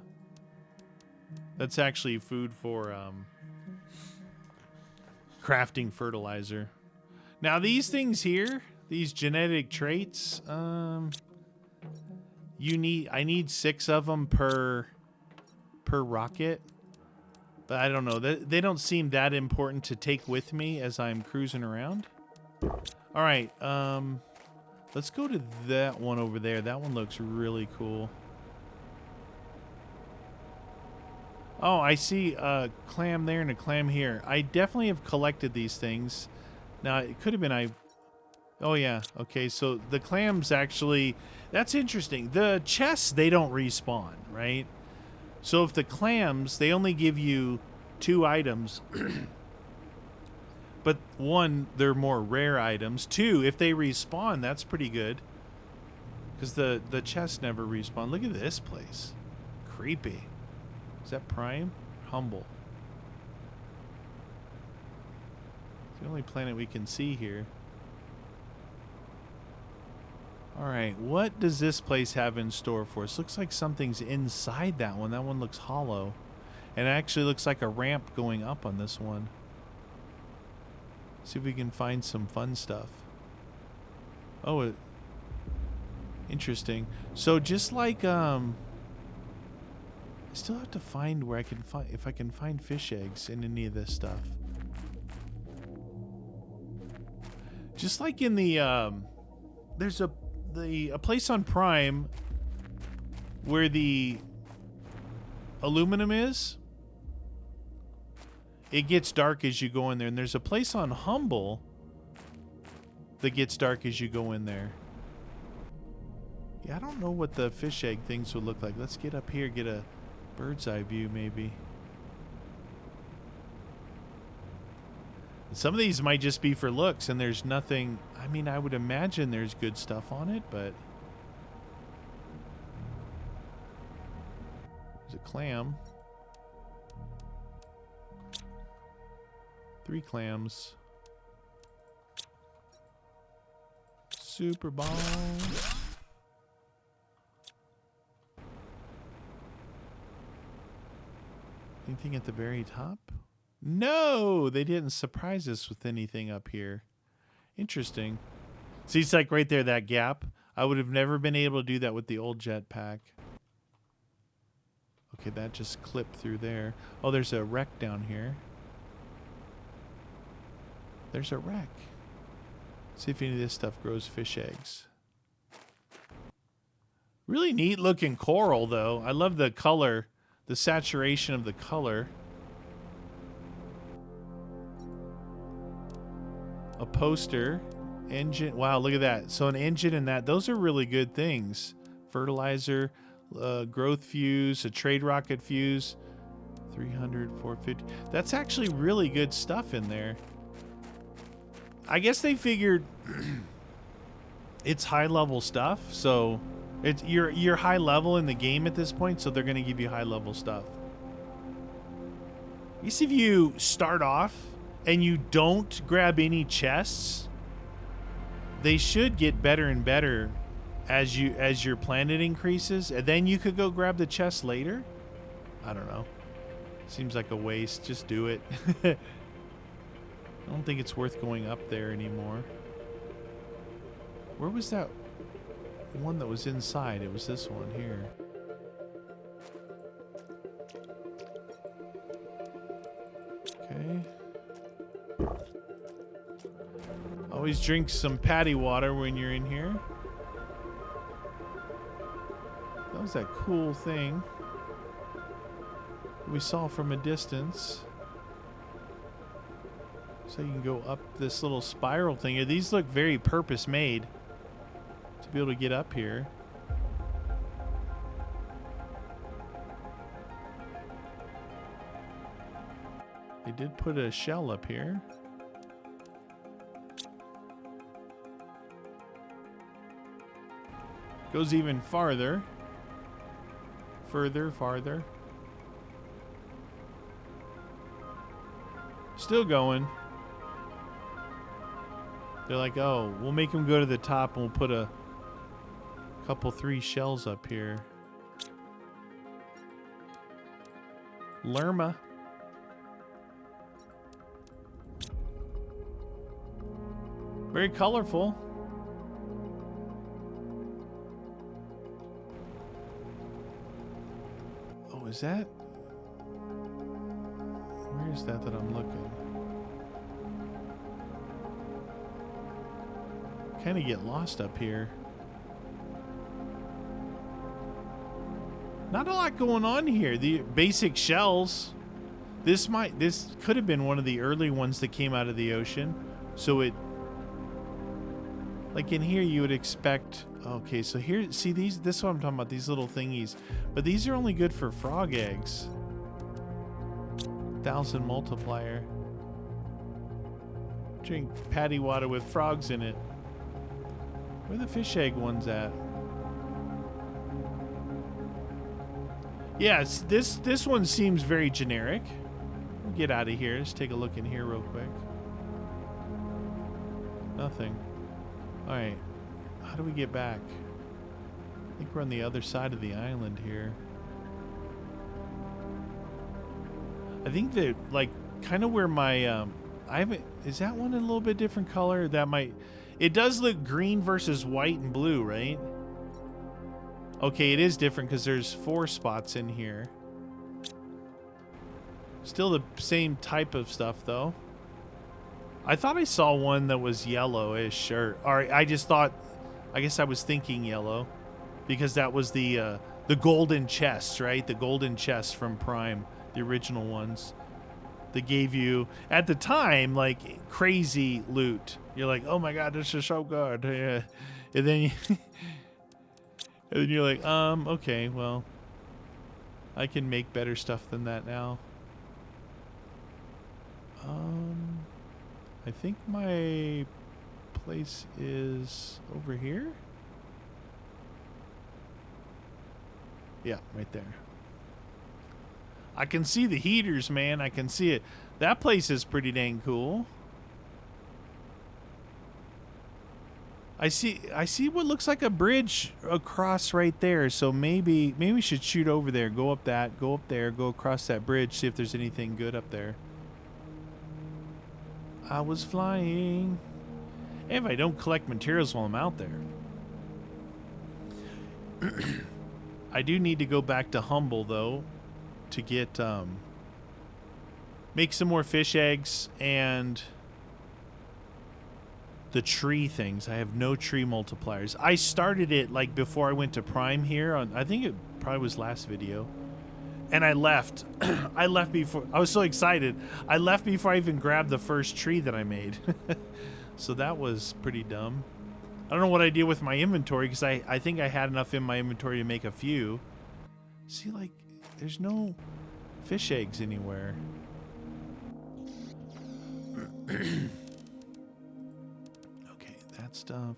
[SPEAKER 1] that's actually food for, crafting fertilizer. Now these things here, these genetic traits, I need 6 of them per rocket, but I don't know, they don't seem that important to take with me as I'm cruising around. All right, let's go to that one over there. That one looks really cool. Oh, I see a clam there and a clam here. I definitely have collected these things. Now, it could have been oh, yeah. Okay, so the clams actually... That's interesting. The chests, they don't respawn, right? So if the clams, they only give you 2 items. But 1, they're more rare items. 2, if they respawn, that's pretty good. Because the chests never respawn. Look at this place. Creepy. Is that Prime? Humble. It's the only planet we can see here. Alright, what does this place have in store for us? Looks like something's inside that one. That one looks hollow. And it actually looks like a ramp going up on this one. See if we can find some fun stuff. Oh, interesting. So just like, I still have to find where I can find, if I can find fish eggs in any of this stuff. Just like in the, there's a place on Prime where the aluminum is. it gets dark as you go in there. And there's a place on Humble that gets dark as you go in there. Yeah, I don't know what the fish egg things would look like. Let's get up here, get a bird's eye view maybe. Some of these might just be for looks and there's nothing. I mean, I would imagine there's good stuff on it, but there's a clam. 3 clams. Super balls. Anything at the very top? No, they didn't surprise us with anything up here. Interesting. See, it's like right there, that gap. I would have never been able to do that with the old jetpack. Okay, that just clipped through there. Oh, there's a wreck down here. There's a wreck. See if any of this stuff grows fish eggs. Really neat looking coral, though. I love the color, the saturation of the color. A poster, engine. Wow, look at that. So an engine and that. Those are really good things. Fertilizer, growth fuse, a trade rocket fuse. 300, 450. That's actually really good stuff in there. I guess they figured it's high level stuff, so it's you're high level in the game at this point, so they're gonna give you high level stuff. You see, if you start off and you don't grab any chests, they should get better and better as your planet increases, and then you could go grab the chest later. I don't know. Seems like a waste. Just do it. I don't think it's worth going up there anymore. Where was that one that was inside? It was this one here. Okay. Always drink some patty water when you're in here. That was that cool thing we saw from a distance. So you can go up this little spiral thing. These look very purpose made to be able to get up here. They did put a shell up here. Goes even farther. Farther. Still going. They're like, oh, we'll make them go to the top and we'll put a couple 3 shells up here. Lerma. Very colorful. Oh, is that? Where is that I'm looking? Kind of get lost up here. Not a lot going on here. The basic shells. This could have been one of the early ones that came out of the ocean. So it, like in here, you would expect. Okay, so here, see these. This is what I'm talking about. These little thingies, but these are only good for frog eggs. 1,000 multiplier. Drink patty water with frogs in it. Where are the fish egg ones at? Yes, this one seems very generic. We'll get out of here. Let's take a look in here real quick. Nothing. All right. How do we get back? I think we're on the other side of the island here. I think that, like, kind of where my I haven't. Is that one a little bit different color? That might. It does look green versus white and blue, right? Okay, it is different because there's 4 spots in here. Still the same type of stuff, though. I thought I saw one that was yellowish, or I just thought. I guess I was thinking yellow, because that was the golden chest, right? The golden chest from Prime, the original ones. that gave you, at the time, like crazy loot. You're like, oh my god, this is so good. Yeah. And then and then you're like, okay, well, I can make better stuff than that now. I think my place is over here. Yeah, right there. I can see the heaters, man. I can see it. That place is pretty dang cool. I see what looks like a bridge across right there. So maybe we should shoot over there, go up that, go up there, go across that bridge, see if there's anything good up there. I was flying. And if I don't collect materials while I'm out there. I do need to go back to Humble though to get make some more fish eggs and the tree things. I have no tree multipliers. I started it like before I went to Prime here on, I think it probably was last video. And I left. I left before. I was so excited. I left before I even grabbed the first tree that I made. So that was pretty dumb. I don't know what I did with my inventory because I think I had enough in my inventory to make a few. See, like, there's no fish eggs anywhere. Okay, that stuff.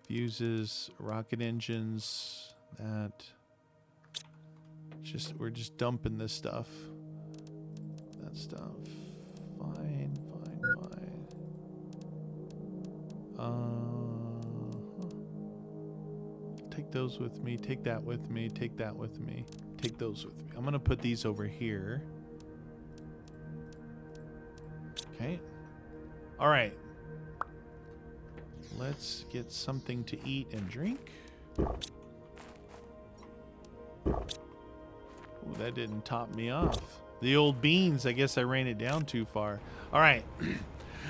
[SPEAKER 1] Fuses, rocket engines, that. We're just dumping this stuff. That stuff. Fine. Take those with me. Take that with me. Take that with me. Take those with me. I'm gonna put these over here. Okay. All right. Let's get something to eat and drink. Ooh, that didn't top me off. The old beans, I guess I ran it down too far. All right.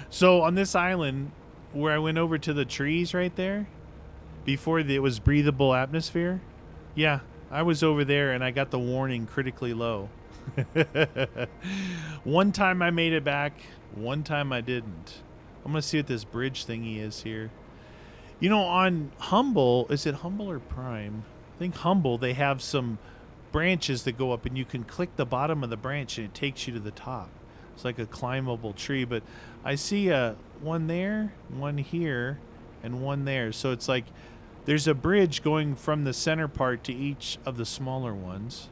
[SPEAKER 1] So on this island where I went over to the trees right there, before it was breathable atmosphere, yeah, I was over there and I got the warning critically low. One time I made it back, one time I didn't. I'm going to see what this bridge thingy is here. You know, on Humble, is it Humble or Prime? I think Humble, they have some branches that go up and you can click the bottom of the branch and it takes you to the top. It's like a climbable tree, but I see one there, one here, and one there. So it's like there's a bridge going from the center part to each of the smaller ones.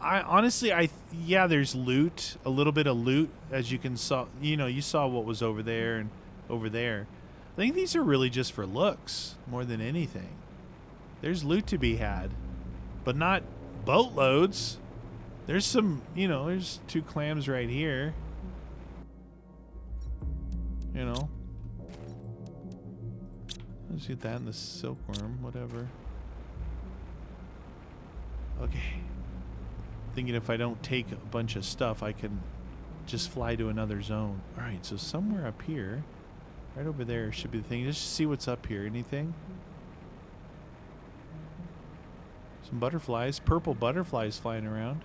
[SPEAKER 1] Yeah, there's loot, a little bit of loot, as you can saw. You know, you saw what was over there and over there. I think these are really just for looks more than anything. There's loot to be had, but not boatloads. There's some, you know, there's 2 clams right here. You know. Let's get that in the silkworm, whatever. Okay. Thinking if I don't take a bunch of stuff, I can just fly to another zone. All right, so somewhere up here, right over there should be the thing. Just see what's up here. Anything? Some butterflies, purple butterflies flying around.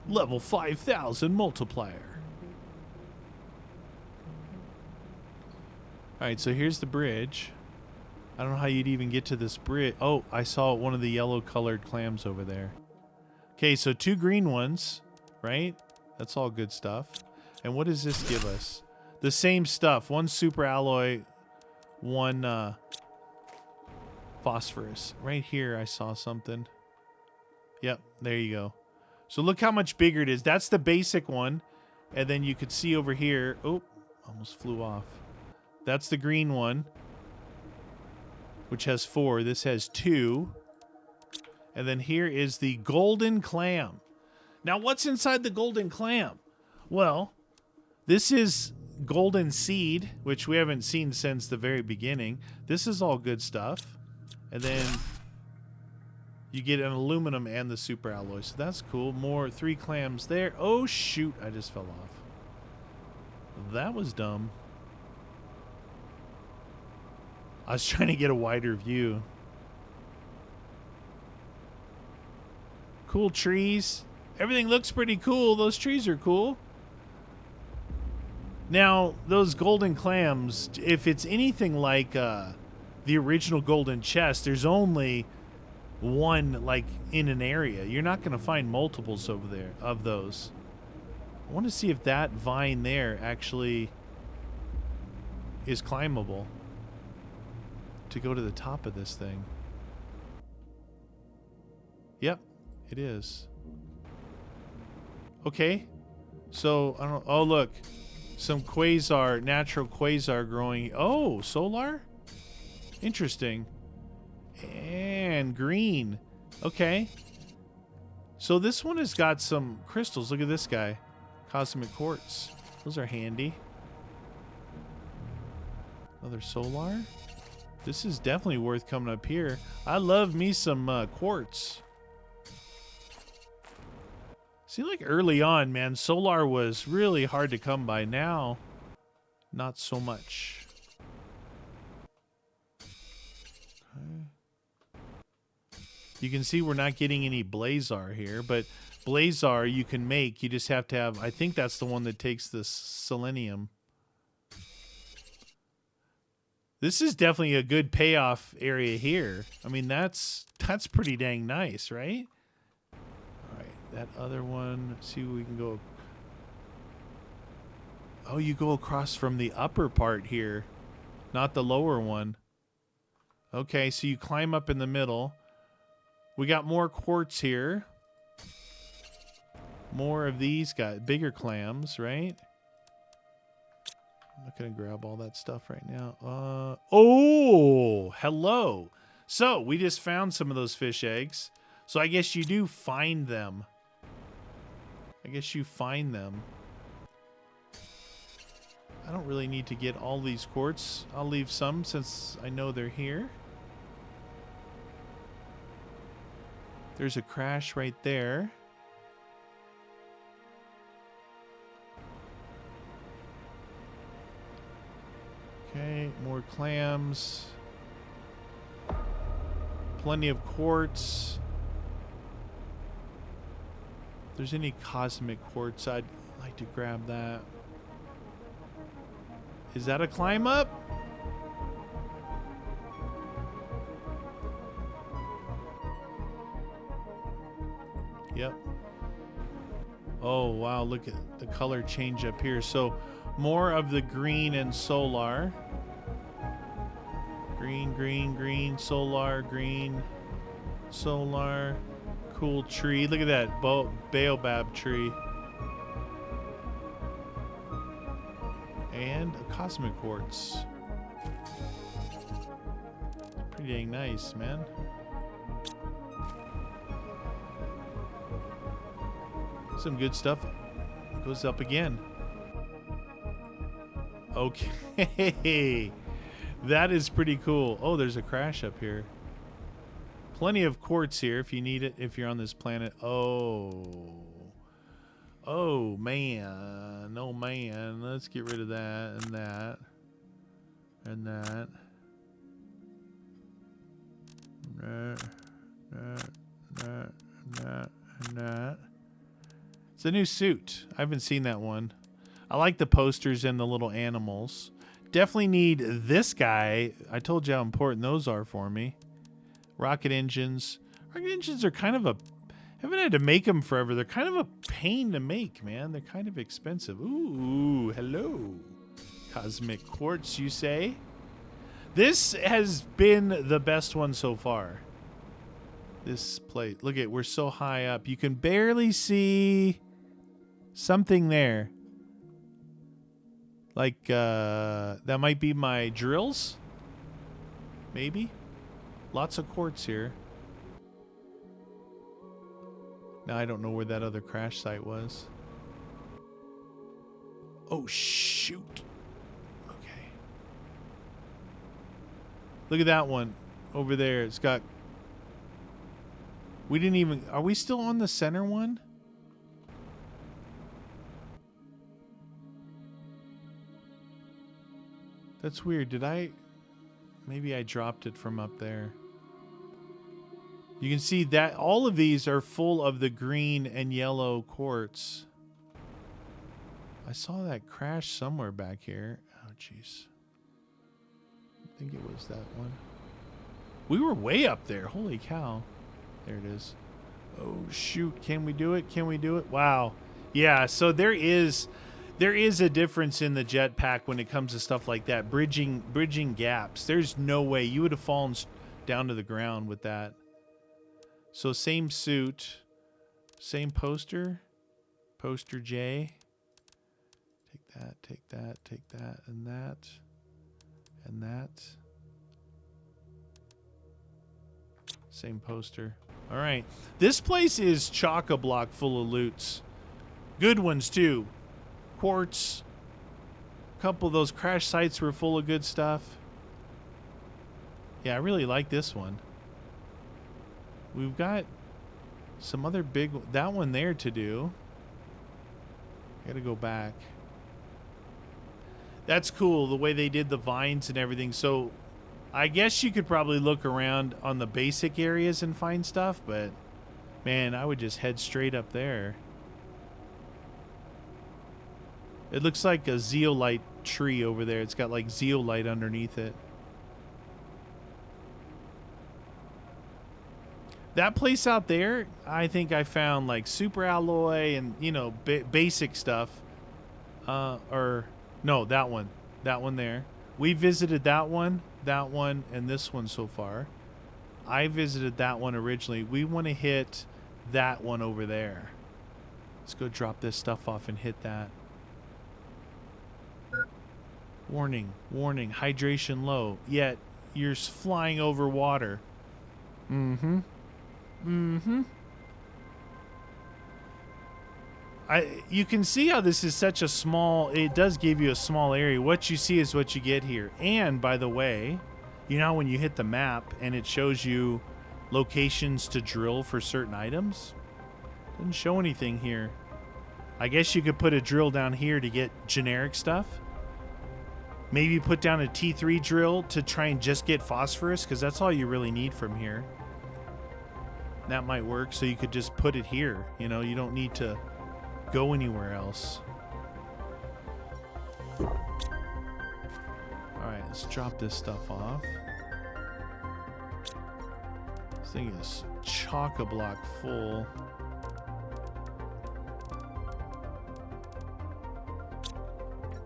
[SPEAKER 1] Level 5,000 multiplier. All right, so here's the bridge. I don't know how you'd even get to this bridge. Oh, I saw one of the yellow colored clams over there. Okay, so 2 green ones, right? That's all good stuff. And what does this give us? The same stuff. 1 super alloy, 1 phosphorus. Right here I saw something. Yep, there you go. So look how much bigger it is. That's the basic one. And then you could see over here. Oh, almost flew off. That's the green one, which has 4. This has 2. And then here is the golden clam. Now, what's inside the golden clam? Well, this is golden seed, which we haven't seen since the very beginning. This is all good stuff. And then you get an aluminum and the super alloy. So that's cool. More 3 clams there. Oh, shoot. I just fell off. That was dumb. I was trying to get a wider view. Cool trees. Everything looks pretty cool. Those trees are cool. Now, those golden clams, if it's anything like the original golden chest, there's only one like in an area. You're not going to find multiples over there of those. I want to see if that vine there actually is climbable to go to the top of this thing. Yep, it is. Okay. So, I don't. Oh, look. Some quasar, natural quasar growing. Oh, solar? Interesting. And green. Okay. So this one has got some crystals. Look at this guy. Cosmic quartz. Those are handy. Another solar. This is definitely worth coming up here. I love me some quartz. See, like early on, man, solar was really hard to come by. Now, not so much. Okay. You can see we're not getting any blazar here, but blazar you can make. You just have to have, I think that's the one that takes the selenium. This is definitely a good payoff area here. I mean, that's pretty dang nice, right? That other one, let's see where we can go. Oh, you go across from the upper part here, not the lower one. Okay, so you climb up in the middle. We got more quartz here. More of these guys, bigger clams, right? I'm not going to grab all that stuff right now. Oh, hello. So we just found some of those fish eggs. So I guess you do find them. I don't really need to get all these quartz. I'll leave some since I know they're here. There's a crash right there. Okay, more clams. Plenty of quartz. If there's any cosmic quartz, I'd like to grab that. Is that a climb up? Yep. Oh, wow, look at the color change up here. So more of the green and solar. Green, green, green, solar, green, solar. Cool tree. Look at that baobab tree. And a cosmic quartz. Pretty dang nice, man. Some good stuff. Goes up again. Okay. That is pretty cool. Oh, there's a crash up here. Plenty of quartz here if you need it, if you're on this planet. Oh. Oh, man. Oh, man. Let's get rid of that and that. And that. That. It's a new suit. I haven't seen that one. I like the posters and the little animals. Definitely need this guy. I told you how important those are for me. Rocket engines. Rocket engines are kind of a... I haven't had to make them forever. They're kind of a pain to make, man. They're kind of expensive. Ooh, hello. Cosmic quartz, you say? This has been the best one so far. This plate. Look at, we're so high up. You can barely see something there. Like, that might be my drills? Maybe? Lots of quartz here. Now I don't know where that other crash site was. Oh, shoot. Okay. Look at that one over there. It's got... We didn't even... Are we still on the center one? That's weird. Did I... Maybe I dropped it from up there. You can see that all of these are full of the green and yellow quartz. I saw that crash somewhere back here. Oh, jeez. I think it was that one. We were way up there. Holy cow. There it is. Oh, shoot. Can we do it? Can we do it? Wow. Yeah, so there is a difference in the jetpack when it comes to stuff like that. Bridging gaps. There's no way. You would have fallen down to the ground with that. So same suit. Same poster. Poster J. Take that, and that. And that. Same poster. All right. This place is chock-a-block full of loots. Good ones, too. Quartz. A couple of those crash sites were full of good stuff. Yeah, I really like this one. We've got some other big... That one there to do. Gotta go back. That's cool, the way they did the vines and everything. So I guess you could probably look around on the basic areas and find stuff, but man, I would just head straight up there. It looks like a zeolite tree over there. It's got like zeolite underneath it. That place out there, I think I found like super alloy and, you know, basic stuff. No, that one. That one there. We visited that one, and this one so far. I visited that one originally. We want to hit that one over there. Let's go drop this stuff off and hit that. Warning, warning, hydration low. Yet, you're flying over water. Mm-hmm. Mm-hmm. You can see how this is such a small, it does give you a small area. What you see is what you get here. And by the way, you know when you hit the map and it shows you locations to drill for certain items? Doesn't show anything here. I guess you could put a drill down here to get generic stuff. Maybe put down a T3 drill to try and just get phosphorus, because that's all you really need from here. That might work, so you could just put it here. You know, you don't need to go anywhere else. Alright, let's drop this stuff off. This thing is chock-a-block full.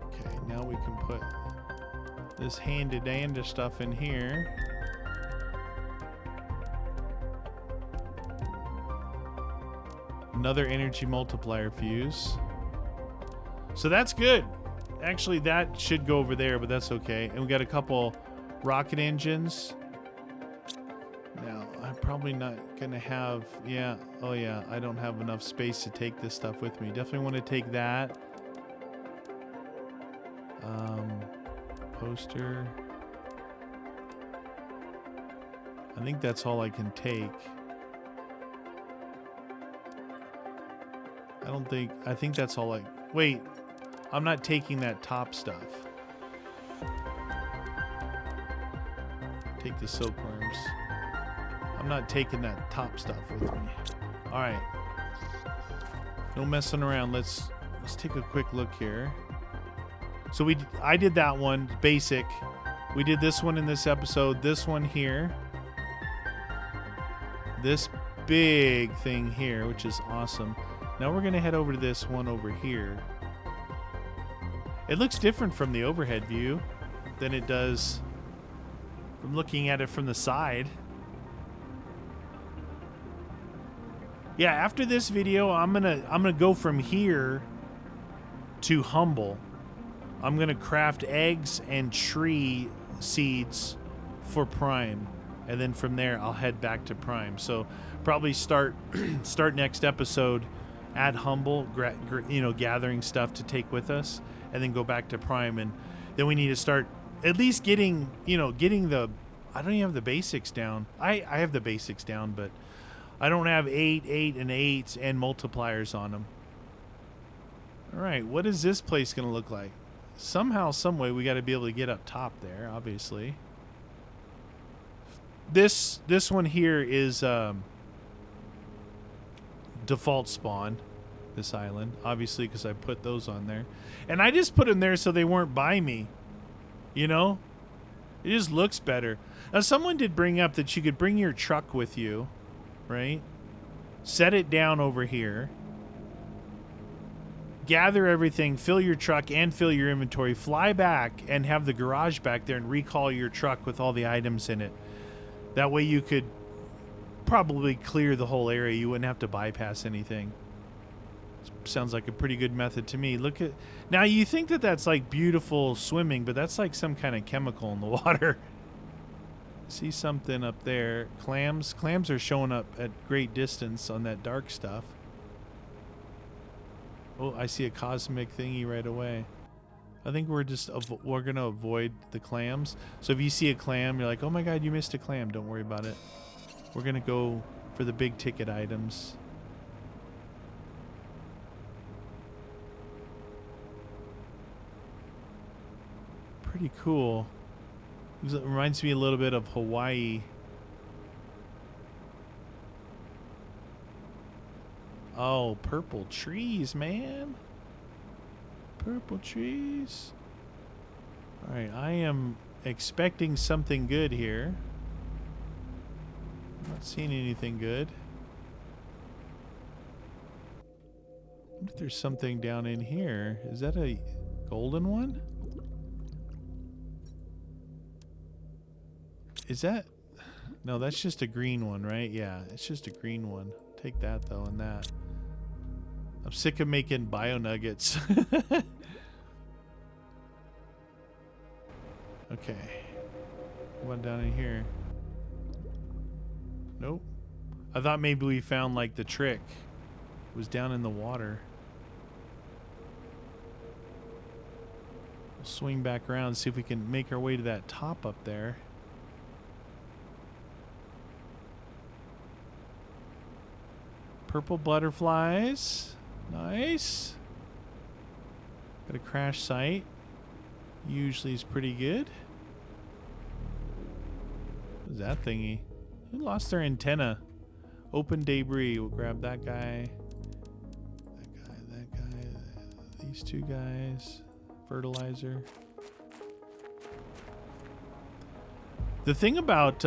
[SPEAKER 1] Okay, now we can put this handy-dandy stuff in here. Another energy multiplier fuse. So that's good. Actually, that should go over there, but that's okay. And we got a couple rocket engines. Now, I'm probably not going to have... Yeah. Oh, yeah. I don't have enough space to take this stuff with me. Definitely want to take that. Poster. I think that's all I can take. I think that's all wait, I'm not taking that top stuff. Take the silkworms. I'm not taking that top stuff with me. Alright. No messing around. Let's take a quick look here. So I did that one, basic. We did this one in this episode, this one here. This big thing here, which is awesome. Now we're going to head over to this one over here. It looks different from the overhead view than it does from looking at it from the side. Yeah, after this video, I'm gonna go from here to Humble. I'm going to craft eggs and tree seeds for Prime. And then from there, I'll head back to Prime. So probably start next episode at Humble, gathering stuff to take with us, and then go back to Prime. And then we need to start at least getting the, I don't even have the basics down. I have the basics down, but I don't have 8, 8, and 8 and multipliers on them. All right, what is this place going to look like? Somehow, some way, we got to be able to get up top there, obviously. This one here is default spawn. This island, obviously, because I put those on there, and I just put them there so they weren't by me. You know, it just looks better. Now, someone did bring up that you could bring your truck with you, right? Set it down over here. Gather everything, fill your truck and fill your inventory, fly back and have the garage back there and recall your truck with all the items in it. That way you could probably clear the whole area. You wouldn't have to bypass anything. Sounds like a pretty good method to me. Look at... Now, you think that that's like beautiful swimming, but that's like some kind of chemical in the water. See something up there. Clams. Clams are showing up at great distance on that dark stuff. Oh, I see a cosmic thingy right away. I think we're going to avoid the clams. So if you see a clam, you're like, oh my god, you missed a clam. Don't worry about it. We're going to go for the big ticket items. Pretty cool. It reminds me a little bit of Hawaii. Oh, purple trees, man. Purple trees. Alright, I am expecting something good here. I'm not seeing anything good. I wonder if there's something down in here. Is that a golden one? Is that... No, that's just a green one, right? Yeah, it's just a green one. Take that, though, and that. I'm sick of making bio nuggets. Okay. What down in here? Nope. I thought maybe we found, like, the trick. It was down in the water. We'll swing back around, see if we can make our way to that top up there. Purple butterflies. Nice. Got a crash site. Usually is pretty good. What is that thingy? Who lost their antenna? Open debris. We'll grab that guy. That guy. These two guys. Fertilizer. The thing about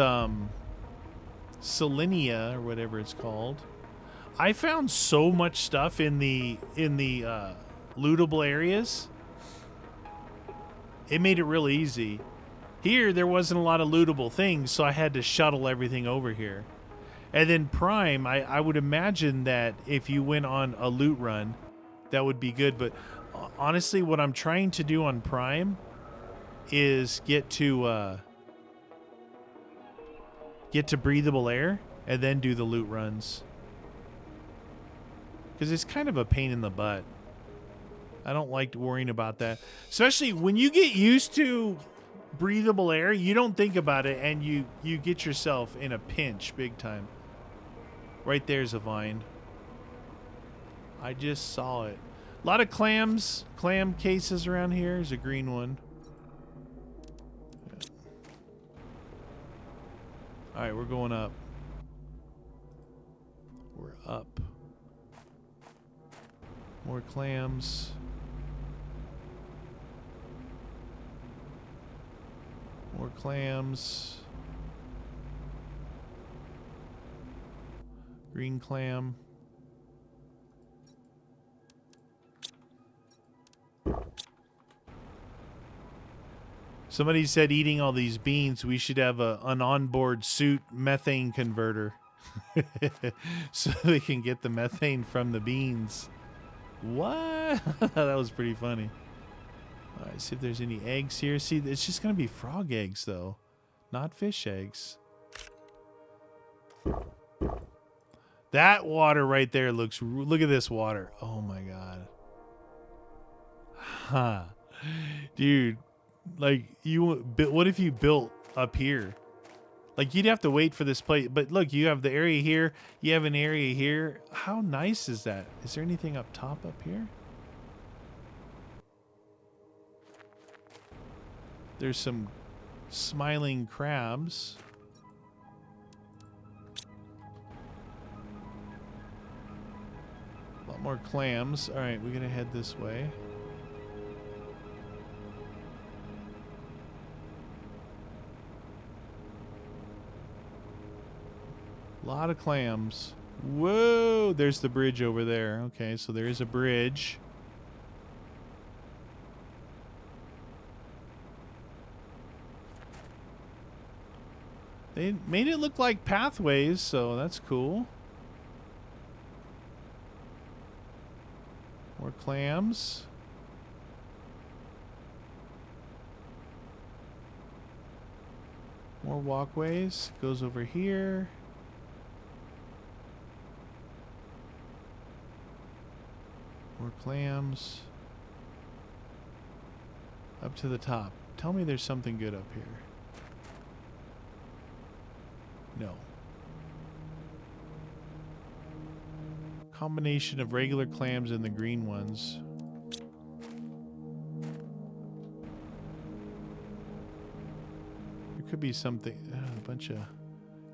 [SPEAKER 1] Selenia, or whatever it's called, I found so much stuff in the lootable areas. It made it really easy. Here, there wasn't a lot of lootable things, so I had to shuttle everything over here. And then Prime, I would imagine that if you went on a loot run, that would be good. But honestly, what I'm trying to do on Prime is get to breathable air and then do the loot runs. Because it's kind of a pain in the butt. I don't like worrying about that. Especially when you get used to breathable air, you don't think about it, and you get yourself in a pinch big time. Right there's a vine. I just saw it. A lot of clam cases around here. There's a green one. Alright, we're going up. We're up. More clams. More clams. Green clam. Somebody said eating all these beans, we should have an onboard suit methane converter. So they can get the methane from the beans. What? That was pretty funny. All right, see if there's any eggs here. See, it's just going to be frog eggs, though. Not fish eggs. That water right there looks... Look at this water. Oh, my God. Huh. Dude, like, what if you built up here? Like, you'd have to wait for this place. But look, you have the area here. You have an area here. How nice is that? Is there anything up top up here? There's some smiling crabs. More clams. All right, we're gonna head this way. A lot of clams. Whoa, there's the bridge over there. Okay, so there is a bridge. They made it look like pathways, so that's cool. More clams. More walkways. Goes over here. More clams. Up to the top. Tell me there's something good up here. No. Combination of regular clams and the green ones. There could be something. A bunch of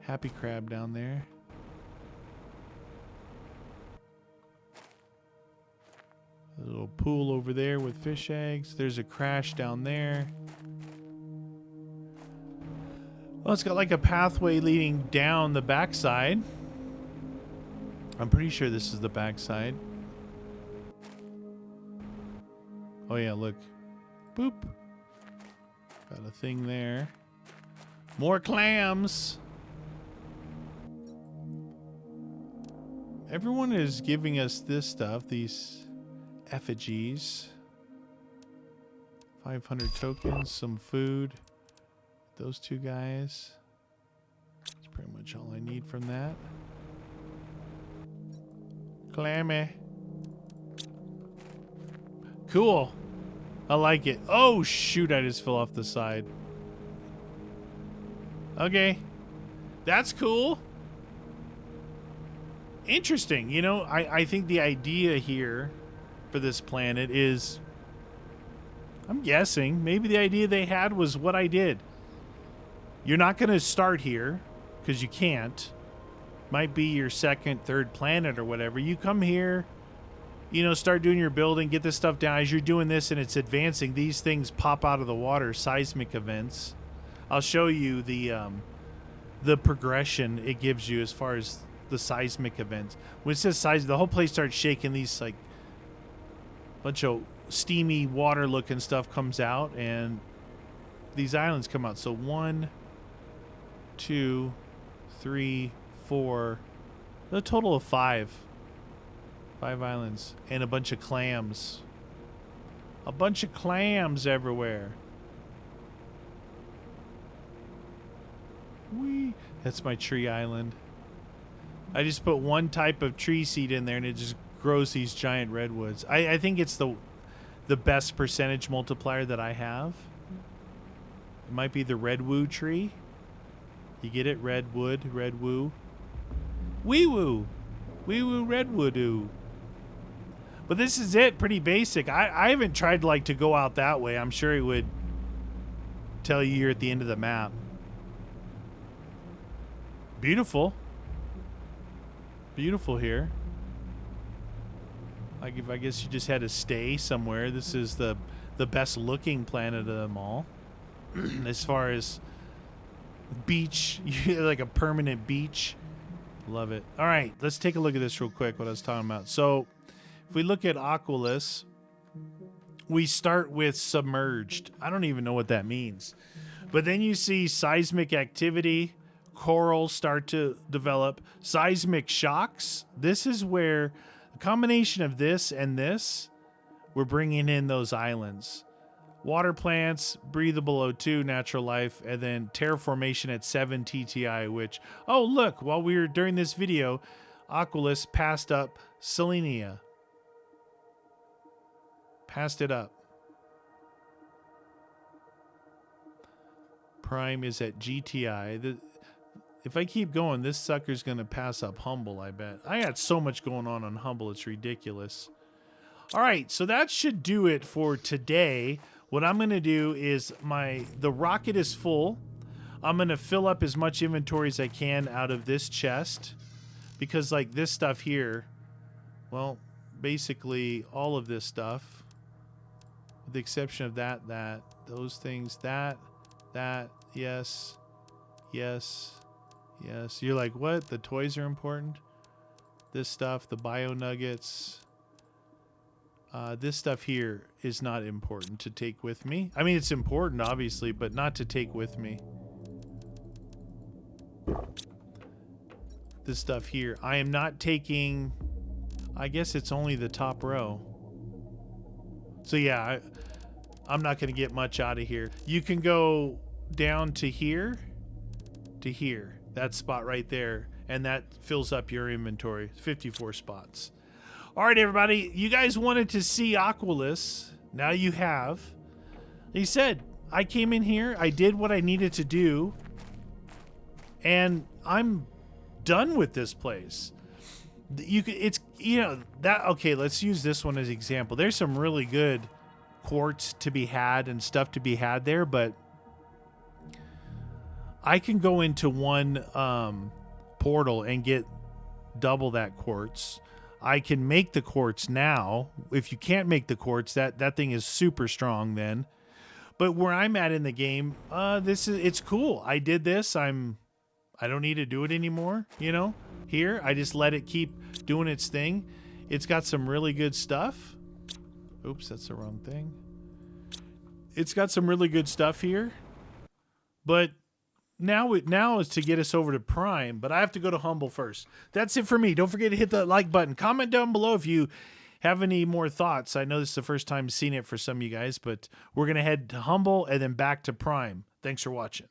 [SPEAKER 1] happy crab down there. A little pool over there with fish eggs. There's a crash down there. Oh, it's got like a pathway leading down the backside. I'm pretty sure this is the backside. Oh yeah, look. Boop. Got a thing there. More clams. Everyone is giving us this stuff, these effigies. 500 tokens, some food. Those two guys. That's pretty much all I need from that. Clammy. Cool. I like it. Oh, shoot. I just fell off the side. Okay. That's cool. Interesting. You know, I think the idea here for this planet is, I'm guessing, maybe the idea they had was what I did. You're not going to start here because you can't. Might be your second, third planet or whatever. You come here, you know, start doing your building, get this stuff down. As you're doing this and it's advancing, these things pop out of the water, seismic events. I'll show you the progression it gives you as far as the seismic events. When it says seismic, the whole place starts shaking. These like bunch of steamy water looking stuff comes out and these islands come out. So 1, 2, 3, 4, a total of 5 islands and a bunch of clams. A bunch of clams everywhere. Whee! That's my tree island. I just put one type of tree seed in there and it just grows these giant redwoods. I think it's the best percentage multiplier that I have. It might be the redwood tree. You get it? Redwood, redwoo. Wee woo. Wee woo redwoodoo. But this is it, pretty basic. I haven't tried like to go out that way. I'm sure it would tell you you're at the end of the map. Beautiful. Beautiful here. Like if I guess you just had to stay somewhere. This is the best looking planet of them all. As far as beach, like a permanent beach. Love it. All right, let's take a look at this real quick, what I was talking about. So if we look at Aqualus, we start with submerged. I don't even know what that means. But then you see seismic activity, corals start to develop, seismic shocks. This is where a combination of this and this, we're bringing in those islands. Water plants, breathable O2, natural life, and then terraformation at 7 TTI, which, oh, look, while we were during this video, Aqualus passed up Selenia. Passed it up. Prime is at GTI. If I keep going, this sucker's going to pass up Humble, I bet. I got so much going on Humble, it's ridiculous. All right, so that should do it for today. What I'm going to do is the rocket is full. I'm going to fill up as much inventory as I can out of this chest because like this stuff here, well, basically all of this stuff, with the exception of that, those things, that, yes, yes, yes. You're like, what? The toys are important? This stuff, the bio nuggets. This stuff here is not important to take with me. I mean, it's important, obviously, but not to take with me. This stuff here. I am not taking... I guess it's only the top row. So yeah, I'm not going to get much out of here. You can go down to here. To here. That spot right there. And that fills up your inventory. 54 spots. All right, everybody. You guys wanted to see Aqualus. Now you have. He said, I came in here. I did what I needed to do. And I'm done with this place. You could, it's, you know, that, okay, let's use this one as an example. There's some really good quartz to be had and stuff to be had there, but I can go into one portal and get double that quartz. I can make the quartz now. If you can't make the quartz, that thing is super strong then. But where I'm at in the game, it's cool. I did this. I don't need to do it anymore, you know? Here, I just let it keep doing its thing. It's got some really good stuff. Oops, that's the wrong thing. It's got some really good stuff here. But now is to get us over to Prime, but I have to go to Humble first. That's it for me. Don't forget to hit the like button. Comment down below if you have any more thoughts. I know this is the first time seeing it for some of you guys, but we're going to head to Humble and then back to Prime. Thanks for watching.